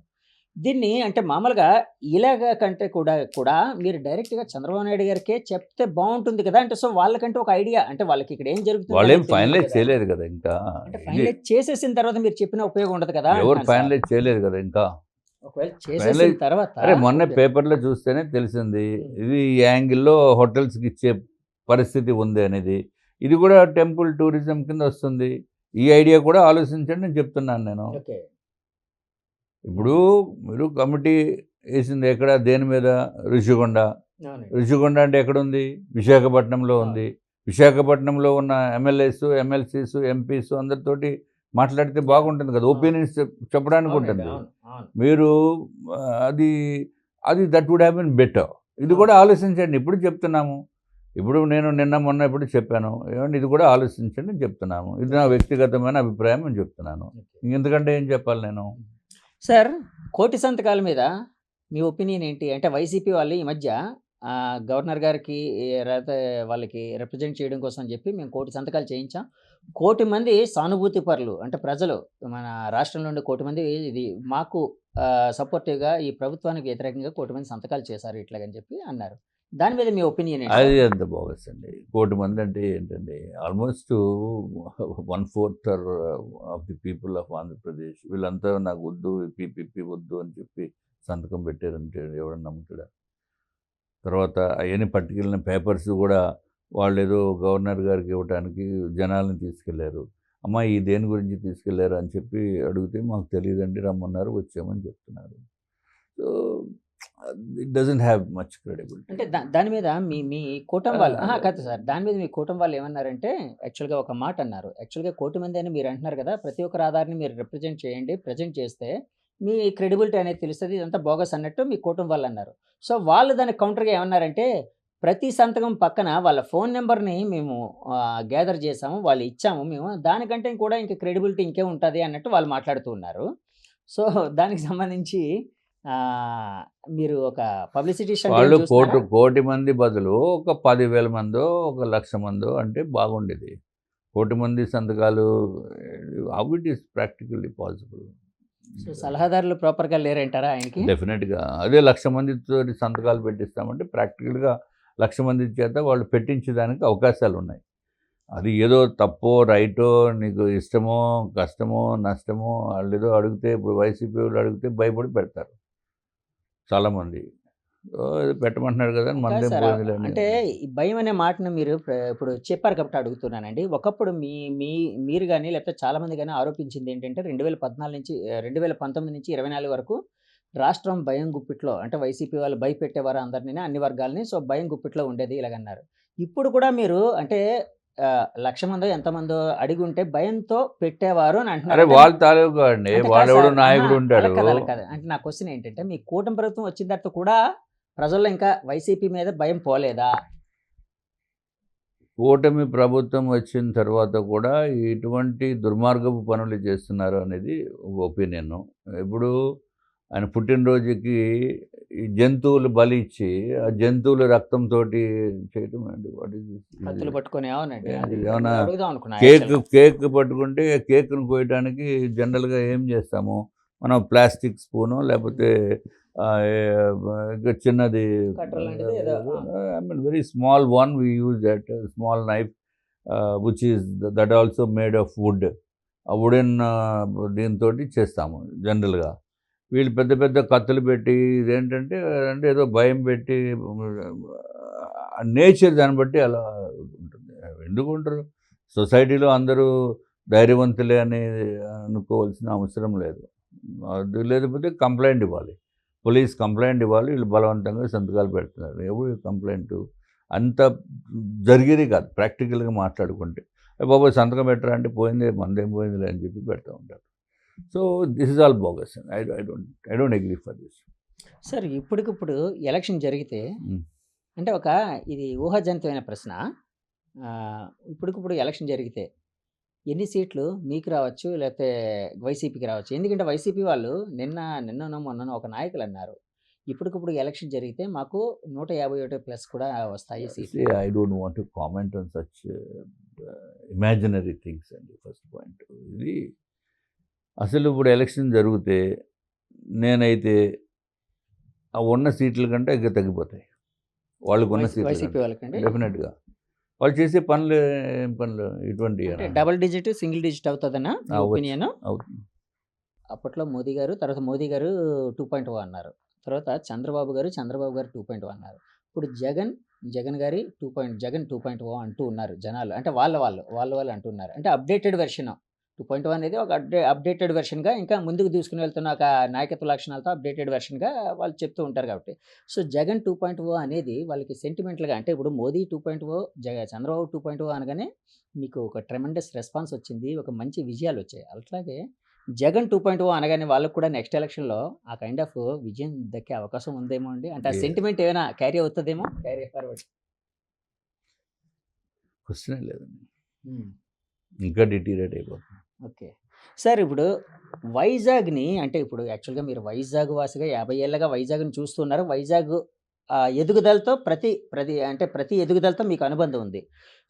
దీన్ని అంటే మామూలుగా ఇలాగ కంటే కూడా మీరు డైరెక్ట్‌గా చంద్రబాబు నాయుడు గారికే చెప్తే బావుంటుంది కదా! అంటే సో, వాళ్ళకంటే ఒక ఐడియా అంటే వాళ్ళకి ఇక్కడ ఏం జరుగుతుంది వాళ్ళేం అనేది తెలీదు ఫైనలైజ్ కదా! చేయలేదు కదా ఇంకా. అంటే ఇది ఫైనలైజ్ చేసేసిన తర్వాత మీరు చెప్పిన ఉపయోగం ఉండదు కదా! ఎవరు అంటున్నాను సార్. ఫైనలైజ్ చేయలేదు కదా ఇంకా. ఒకవేళ చేసేసిన ఫైనలైజ్ తర్వాత అరే మొన్నే ఉపయోగం. పేపర్‌లో చూస్తేనే తెలిసింది. హ్మ్. ఇది ఈ యాంగిల్‌లో హోటల్స్‌కి ఇచ్చే పరిస్థితి ఉంది అనేది. ఇది కూడా టెంపుల్ టూరిజం కింద వస్తుంది. ఈ ఐడియా కూడా ఆలోచించండి అని చెప్తున్నాను నేను. ఓకే. ఇప్పుడు హ్మ్. మీరు కమిటీ ఏసింది ఎక్కడ? దేని మీద? ఋషికొండ. అవునండి. ఋషికొండ అంటే ఎక్కడుంది? విశాఖపట్నంలో అవును. ఉంది. విశాఖపట్నంలో ఉన్న ఎమ్మెల్యేస్, ఎమ్మెల్సీస్, ఎంపీస్ అందరితోటి మాట్లాడితే యాహ్! బాగుంటుంది కదా! అవును. ఒపీనియన్స్ చెప్పడానికి అవునండి. ఉంటుంది. అవును. మీరు అది అది that would have been better. ఇది అవును. కూడా ఆలోచించండి. ఇప్పుడు చెప్తున్నాము. ఇప్పుడు నేను నిన్న, మొన్న ఎప్పుడు చెప్పాను. ఏవండీ ఇది కూడా ఆలోచించండి అని చెప్తున్నాము. ఇది నా ఓకే. వ్యక్తిగతమైన అభిప్రాయం అని చెప్తున్నాను. ఓకే. ఇంకెంతకంటే ఏం చెప్పాలి నేను? సార్, కోటి సంతకాల మీద మీ ఒపీనియన్ ఏంటి? అంటే వైసీపీ వాళ్ళు ఈ మధ్య గవర్నర్ గారికి లేతే వాళ్ళకి రిప్రజెంట్ చేయడం కోసం అని చెప్పి మేము కోటి సంతకాలు చేయించాం. కోటి మంది సానుభూతి పరులు అంటే ప్రజలు మన రాష్ట్రంలో ఉండే కోటి మంది ఇది మాకు సపోర్టివ్‌గా ఈ ప్రభుత్వానికి వ్యతిరేకంగా కోటి మంది సంతకాలు చేశారు ఇట్లాగని చెప్పి అన్నారు. దాని మీద మీ ఒపీనియన్ ఏంటి సార్? అది అంత బోగస్ అండి. 1,00,00,000 మంది అంటే ఏంటండి? Almost 1/4 of the people of Andhra Pradesh వీళ్ళంతా నాకు వద్దు, పీపీపీ వద్దు అని చెప్పి సంతకం పెట్టారంటే ఎవడన్నా నమ్ముతాడా? తర్వాత అయన్నీ పట్టుకెళ్ళిన పేపర్స్ కూడా వాళ్ళేదో గవర్నర్ గారికి ఇవ్వటానికి జనాల్ని తీసుకెళ్లారు. అమ్మా! ఈ దేని గురించి తీసుకెళ్లారు అని చెప్పి అడిగితే మాకు తెలీదండి రమ్మన్నారు వచ్చామని చెప్తున్నారు. So, it doesn't have much credibility. అంటే దాని మీద మీ మీ కూటమి వాళ్ళు అహా! అదే. కాదు సార్. దాని మీద మీ కూటమి వాళ్ళు ఏమన్నారంటే యాక్చువల్‌గా ఒక మాట అన్నారు. యాక్చువల్‌గా కోటి మంది అని మీరు అంటున్నారు కదా! ప్రతి ఒక్కరి ఆధార్‌ని మీరు రిప్రజెంట్ చేయండి. ప్రెజెంట్ చేస్తే మీ క్రెడిబిలిటీ అనేది తెలుస్తది. ఇదంతా బోగస్ అన్నట్టు మీ కూటమి వాళ్ళు అన్నారు. సో, వాళ్ళు దానికి కౌంటర్‌గా ఏమన్నారంటే ప్రతి సంతకం పక్కన వాళ్ళ ఫోన్ నంబర్‌ని మేము గ్యాదర్ చేసాము. వాళ్ళు ఇచ్చాము మేము. దానికంటే కూడా ఇంక క్రెడిబిలిటీ ఇంకేం ఉంటది అన్నట్టు వాళ్ళు మాట్లాడుతూ ఉన్నారు. సో, దానికి సంబంధించి ఆహ్, మీరు ఒక పబ్లిసిటీ స్టంట్ వాళ్ళు ఏమైనా చూస్తున్నారా? కోటి మంది బదులు ఒక 10,000 మందో, ఒక 1,00,000 మందో అంటే బాగుండేది. కోటి మంది సంతకాలు how it is practically possible? So, సలహాదారులు ప్రాపర్‌గా లేరంటారా ఆయనకి? డెఫినెట్‌గా. అదే 1,00,000 మందితోటి సంతకాలు పెట్టిస్తామంటే ప్రాక్టికల్‌గా 1,00,000 మంది చేత వాళ్ళు పెట్టించడానికి అవకాశాలున్నాయి. అది ఏదో తప్పో, రైటో, నీకు ఇష్టమో, కష్టమో, నష్టమో ఆళ్ళేదో అడిగితే ఇప్పుడు వైసీపీ వాళ్ళు అడిగితే భయపడి పెడతారు చాలామంది. ఏదో పెట్టమంటున్నాడు కదా! అని కాదు మనదేం సార్. పోయిందిలే అని. అంటే ఈ భయం అనే మాటను మీరు ఇప్పుడు చెప్పారు కాబట్టి అడుగుతున్నానండి. ఒకప్పుడు మీ మీ మీరు గాని లేకపోతే చాలామంది గాని ఆరోపించింది ఏంటంటే 2014 నుంచి 2019 నుంచి 24 వరకు రాష్ట్రం భయం గుప్పిట్లో అంటే వైసీపీ వాళ్ళు భయపెట్టేవారు అందరిని అన్ని వర్గాల్ని. సో, భయం గుప్పిట్లో ఉండేది ఇలాగన్నారు. ఇప్పుడు కూడా మీరు అంటే 1,00,000 మందో ఎంతమందో అడిగుంటే భయంతో పెట్టేవారు అని అంటున్నారు. అరే! అంటే వాళ్ళ తాలూకా అండి. అంటే కాదు వాడెవడో సార్. అహా! నాయకుడు అలా ఉంటాడు. కాదు. అలా కాదు. అంటే నా క్వెషన్ ఏంటంటే, మీ కూటమి ప్రభుత్వం వచ్చిన తర్వాత కూడా ప్రజల్లో ఇంకా వైసీపీ మీద భయం పోలేదా? కూటమి ప్రభుత్వం వచ్చిన తర్వాత కూడా ఎటువంటి దుర్మార్గపు పనులు చేస్తున్నారు అనేది ఒక ఒపీనియను. ఇప్పుడు ఆయన పుట్టినరోజుకి ఈ జంతువులు బలి ఇచ్చి, ఆ జంతువుల రక్తంతోటి చేయటం అంటే వాట్ ఈస్ దిస్? కత్తులు పట్టుకొని అవునండి. ఏంటి అది ఏమన్నా అడుగుదాం అనుకున్నా కేక్ యాక్చువల్‌గా. కేక్ పట్టుకుంటే కేక్‌ను కోయటానికి జనరల్‌గా ఏం చేస్తాము? మనం ప్లాస్టిక్ స్పూనో లేకపోతే ఇంకా చిన్నది కట్టర్ లాంటిది ఏదో I mean very small one we use that small knife which is that also made of wood. ఆ వుడెన్ దీనితోటి చేస్తాము జనరల్‌గా. వీళ్ళు పెద్ద పెద్ద కత్తులు పెట్టి ఇదేంటంటే అంటే ఏదో భయం పెట్టి నేచర్ దాన్ని బట్టి అలా ఉంటుంది. ఎందుకుంటారు? సొసైటీలో అందరూ ధైర్యవంతులే అని అనుకోవాల్సిన అవసరం లేదు. అది లేకపోతే కంప్లెయింట్ ఇవ్వాలి. పోలీస్ కంప్లెయింట్ ఇవ్వాలి. వీళ్ళు బలవంతంగా సంతకాలు పెడుతున్నారు. ఎవరు కంప్లెయింటు? అంత జరిగేది కాదు ప్రాక్టికల్‌గా మాట్లాడుకుంటే. బాబోయ్! సంతకం పెట్టరా అంటే పోయిందే మనదేం పోయిందిలే అని చెప్పి పెడతా ఉంటారు. So, this is all bogus. I don't agree for this. Sir ఇప్పటికిప్పుడు ఎలక్షన్ జరిగితే హ్మ్. అంటే ఇది ఊహాజనితమైన ప్రశ్న. ఇప్పటికిప్పుడు ఎలక్షన్ జరిగితే ఎన్ని సీట్లు మీకు రావచ్చు? లేతే వైసీపీకి రావచ్చు? ఎందుకంటే వైసీపీ వాళ్ళు నిన్ననో, మొన్ననో ఒక నాయకులన్నారు. ఇప్పటికిప్పుడు ఎలక్షన్ జరిగితే మాకు 151 ప్లస్ కూడా వస్తాయి సీట్లు. See, I don't want to comment on such imaginary things అండి ఫస్ట్ పాయింట్. ఇది అసలు ఇప్పుడు ఎలక్షన్ జరిగితే నేనైతే ఆ ఉన్న సీట్ల కంటే ఇంకా తగ్గిపోతాయి. వాళ్ళకున్న సీట్ల వైసీపీ కంటే వాళ్ళకండి? డెఫినెట్‌గా. వాళ్ళు చేసే పనులు ఏం పనులు ఇటువంటియేనా? అంటే డబుల్ డిజిట్, సింగిల్ డిజిట్ అవుతదనా మీ అవ్వచ్చు. ఒపీనియను? అవుతుంది. అప్పట్లో తర్వాత మోదీ గారు 2.0 అన్నారు. తర్వాత చంద్రబాబు గారు 2.0 అన్నారు. ఇప్పుడు జగన్ గారి జగన్ 2.0 అంటూ ఉన్నారు జనాలు. అంటే వాళ్ళు అంటున్నారు. అంటే అప్డేటెడ్ వెర్షన్ 2.0 అనేది ఒక అప్డేటెడ్ వెర్షన్‌గా ఇంకా ముందుకు దూసుకొని వెళ్తున్న ఒక నాయకత్వ లక్షణాలతో అప్డేటెడ్ వెర్షన్‌గా వాళ్ళు చెప్తూ ఉంటారు కాబట్టి. సో, జగన్ 2.0 అనేది వాళ్ళకి సెంటిమెంటల్‌గా అంటే ఇప్పుడు మోదీ 2.0 చంద్రబాబు 2.0 అనగానే మీకు ఒక ట్రెమెండస్ రెస్పాన్స్ వచ్చింది. ఒక మంచి విజయాలొచ్చాయి. అట్లాగే జగన్ 2.0 అనగానే వాళ్ళకి కూడా నెక్స్ట్ ఎలక్షన్‌లో ఆ కైండ్ ఆఫ్ విజయం దక్కే అవకాశం ఉందేమో అండి? అంటే ఆ ఏ సెంటిమెంట్ ఏమైనా క్యారీ అవుతదేమో? Carry forward. క్వెషనే లేదండి. హ్మ్. ఇంకా డిటీరియరేట్ అయిపోతుంది. ఓకే. సార్ ఇప్పుడు వైజాగ్‌ని అంటే ఇప్పుడు యాక్చువల్‌గా మీరు వైజాగ్ వాసిగా 50 ఏళ్లుగా వైజాగ్‌ని చూస్తున్నారు. వైజాగ్ ఎదుగుదలతో ప్రతి ఎదుగుదలతో మీకు అనుబంధం ఉంది.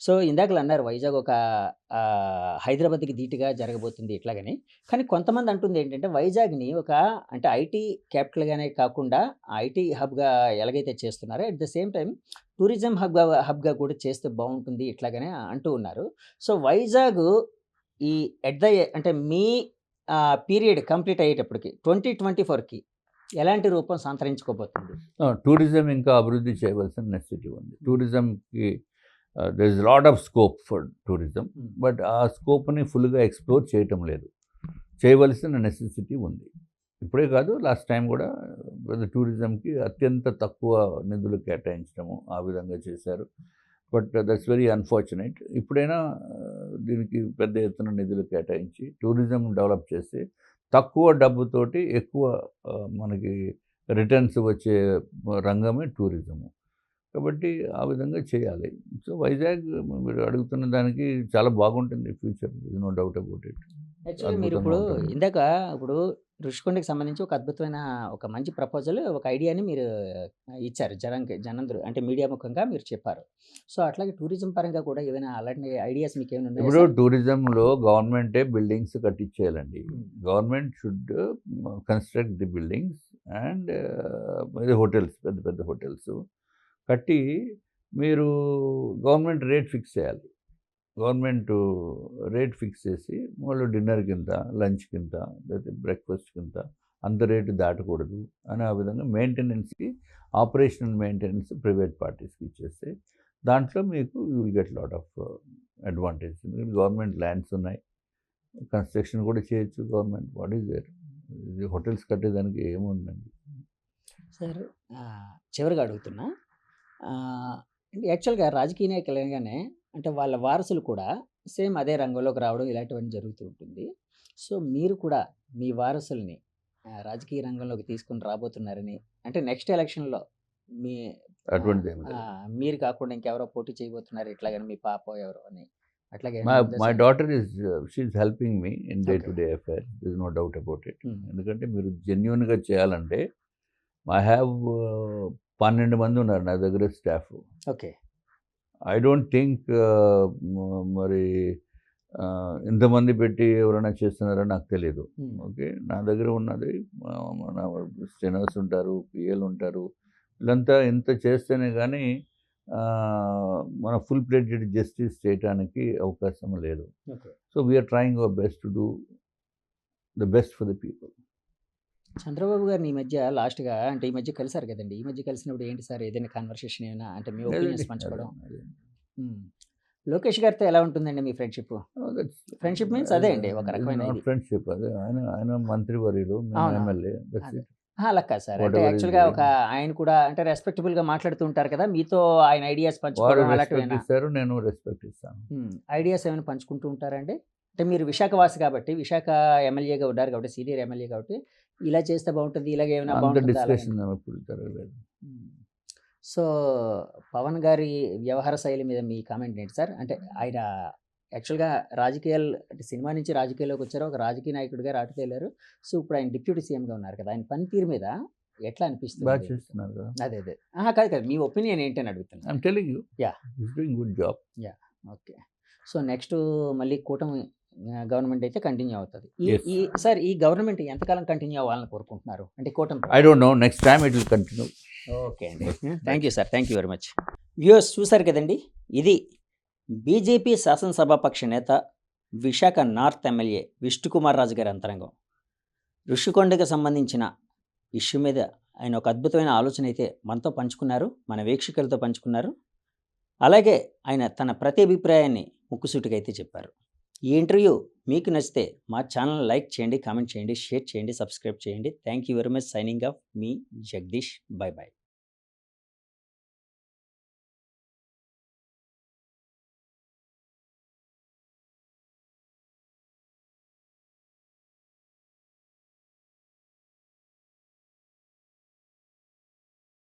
సో, ఇందాకల అన్నారు వైజాగ్ ఒక హైదరాబాద్‌కి ధీటుగా జరగబోతుంది ఇట్లాగని. కానీ కొంతమంది అంటుందేంటంటే వైజాగ్‌ని అంటే ఐటీ క్యాపిటల్‌గానే కాకుండా ఐటీ హబ్‌గా ఎలాగైతే చేస్తున్నారో at the same time tourism హబ్‌గా కూడా చేస్తే బావుంటుంది ఇట్లాగని అంటూ ఉన్నారు. సో, వైజాగు ఈ ఎట్ ద అంటే మీ పీరియడ్ కంప్లీట్ అయ్యేటప్పటికి 2024కి ఎలాంటి రూపం సంతరించుకోబోతుంది? టూరిజం ఇంకా అభివృద్ధి చేయవలసిన నెసెసిటీ ఉంది. టూరిజంకి there is lot of scope for tourism. Hmm. But ఆ స్కోప్‌ని ఫుల్‌గా ఎక్స్‌ప్లోర్ చేయటం లేదు. చేయవలసిన నెసెసిటీ ఉంది. ఇప్పుడే కాదు లాస్ట్ టైం కూడా టూరిజంకి అత్యంత తక్కువ నిధులు కేటాయించడము ఆ విధంగా చేశారు. But that's very unfortunate. ఇప్పుడైనా దీనికి పెద్ద ఎత్తున నిధులు కేటాయించి టూరిజం డెవలప్ చేస్తే తక్కువ డబ్బుతోటి ఎక్కువ మనకి రిటర్న్స్ వచ్చే రంగమే టూరిజము. కాబట్టి ఆ విధంగా చేయాలి. సో, వైజాగ్ మీరు అడుగుతున్న దానికి చాలా బాగుంటుంది future. No doubt about it. యాక్చువల్‌గా అద్భుతంగా మీరిప్పుడు ఉంటుంది. ఇందాక ఇప్పుడు ఋషికొండకి సంబంధించి ఒక అద్భుతమైన ఒక మంచి ప్రపోజల్, ఒక ఐడియాని మీరు ఇచ్చారు. జనందరూ అంటే మీడియా ముఖంగా మీరు చెప్పారు. సో, అట్లాగే టూరిజం పరంగా కూడా ఏవైనా అలాంటి ఐడియాస్ మీకేమైనా ఉన్నాయా ఇప్పుడు సార్? టూరిజంలో గవర్నమెంటే బిల్డింగ్స్ కట్టించేయాలండి. హ్మ్. Government should construct the buildings and ఇది హోటల్స్ పెద్ద పెద్ద హోటల్స్ కట్టి మీరు గవర్నమెంట్ రేట్ ఫిక్స్ చేయాలి. గవర్నమెంట్ రేట్ ఫిక్స్ చేసి వాళ్ళు డిన్నర్‌కింత, లంచ్‌కింత లేకపోతే బ్రేక్‌ఫాస్ట్‌కింత అంత రేటు దాటకూడదు అని ఆ విధంగా మెయింటెనెన్స్‌కి ఆపరేషనల్ మెయింటెనెన్స్ ప్రైవేట్ పార్టీస్‌కి ఇచ్చేస్తే దాంట్లో మీకు you will get lot of advantage. ఎందుకంటే గవర్నమెంట్ ల్యాండ్స్ ఉన్నాయి. కన్స్ట్రక్షన్ కూడా చేయొచ్చు గవర్నమెంట్. What is there? ఇది హోటల్స్ కట్టేదానికి ఏముందండి? సార్ చివరగా అడుగుతున్నా. యాక్చువల్‌గా రాజకీయ నాయకులు అనగానే అంటే వాళ్ళ వారసులు కూడా సేమ్ అదే రంగంలోకి రావడం ఇలాంటివన్నీ జరుగుతూ ఉంటుంది. సో, మీరు కూడా మీ వారసుల్ని రాజకీయ రంగంలోకి తీసుకొని రాబోతున్నారని అంటే నెక్స్ట్ ఎలక్షన్‌లో మీ అటువంటిది ఏమి లేదు. మీరు కాకుండా ఇంకెవరో పోటీ చేయబోతున్నారు ఇట్లాగని మీ పాపో ఎవరో అని అట్లాగే మై ఏమైనా ఉందా my sir? Daughter she is helping me in day to okay. Day affairs. There is no doubt about it. Hmm. ఎందుకంటే మీరు జెన్యూన్‌గా చేయాలంటే ఐ హావ్ 12 మంది ఉన్నారు నా దగ్గర staff. Okay. I don't think మరి ఇంతమంది పెట్టి ఎవరైనా చేస్తున్నారో నాకు తెలీదు. హ్మ్. ఓకే. నా దగ్గర ఉన్నది మన స్టెనోస్ ఉంటారు, పిఏలు ఉంటారు. వీళ్ళంతా ఇంత చేస్తేనే గానీ మన ఫుల్ ఫ్లెడ్జ్డ్ జస్టిస్ చేయటానికి అవకాశం లేదు. Okay. So, we are trying our best to do the best for the people. Chandrababu గారిని ఈ మధ్య లాస్ట్‌గా అంటే ఈ మధ్య కలిసారు కదండీ! ఈ మధ్య కలిసినప్పుడు ఏంటి సార్ ఏదైనా కన్వర్సేషన్ ఏమైనా అంటే మీ లేదండి. ఒపీనియన్స్ పంచుకోవడం? హ్మ్. లోకేష్ గారితో ఎలా ఉంటుందండి మీ ఫ్రెండ్‌షిప్పు? ఫ్రెండ్‌షిప్ మీన్స్ అదే అండి ఒక రకమైన నాట్ ఇది. ఫ్రెండ్‌షిప్. అదే ఆయన మంత్రివర్యులు, మేము అవునవును. ఎమ్మెల్యే. దట్స్ అదే. ఇట్. అహా! అలా కాదు సార్. వాట్ అంటే ఎవర్ ఈస్ యాక్చువల్‌గా దేర్. ఆయన కూడా అంటే రెస్పెక్టబుల్‌గా మాట్లాడుతూ ఉంటారు కదా! మీతో ఆయన ఐడియాస్ వారు పంచుకోవడం రెస్పెక్ట్ అలాంటివేనా? ఇస్తారు. నేను రెస్పెక్ట్ ఇస్తాను. ఐడియాస్ ఏమైనా పంచుకుంటూ ఉంటారా అండి? అంటే మీరు విశాఖ వాసి కాబట్టి, విశాఖ ఎమ్మెల్యేగా ఉన్నారు కాబట్టి, సీనియర్ ఎమ్మెల్యే కాబట్టి, ఇలా చేస్తే బావుంటుంది, ఇలాగ ఏమైనా అంత బావుంటుందా అలాగని? డిస్కషన్ ఎప్పుడు జరగలేదు. హ్మ్. సో, పవన్ గారి వ్యవహార శైలి మీద మీ కామెంట్ ఏంటి సార్? అంటే ఆయన యాక్చువల్‌గా అంటే సినిమా నుంచి రాజకీయాల్లోకి వచ్చారు. ఒక రాజకీయ నాయకుడిగా రాటుదేలారు. సో, ఇప్పుడు ఆయన డిప్యూటీ సీఎంగా ఉన్నారు కదా! ఆయన పనితీరు మీద ఎట్లా బాగా అనిపిస్తుంది? చేస్తున్నారు కదా! అదే. అహా! కాదు. మీ ఒపీనియన్ ఏంటని అడుగుతున్నా. I'm telling you. Yeah! He is doing good job. Yeah! Okay. So, next మళ్ళీ కూటమి గవర్నమెంట్ అయితే కంటిన్యూ అవుతది. ఈ యెస్. ఈ సార్ ఈ గవర్నమెంట్ ఎంతకాలం కంటిన్యూ అవ్వాలని కోరుకుంటున్నారు? అంటే కూటమి I don't know. Next time it will continue. Okay అండి. Thank you sir. Thank you very much. Viewers చూసారు కదండీ! ఇది బీజేపీ శాసనసభాపక్ష నేత, విశాఖ నార్త్ ఎమ్మెల్యే విష్ణుకుమార్ రాజు గారి అంతరంగం. ఋషికొండకి సంబంధించిన ఇష్యూ మీద ఆయన ఒక అద్భుతమైన ఆలోచన అయితే మనతో పంచుకున్నారు. మన వీక్షకులతో పంచుకున్నారు. అలాగే ఆయన తన ప్రతి అభిప్రాయాన్ని ముక్కుసూటిగా అయితే చెప్పారు. ఈ ఇంటర్వ్యూ మీకు నచ్చితే మా ఛానల్ లైక్ చేయండి, కామెంట్ చేయండి, షేర్ చేయండి, సబ్స్క్రైబ్ చేయండి. Thank you very much. Signing off me Jagadish. By.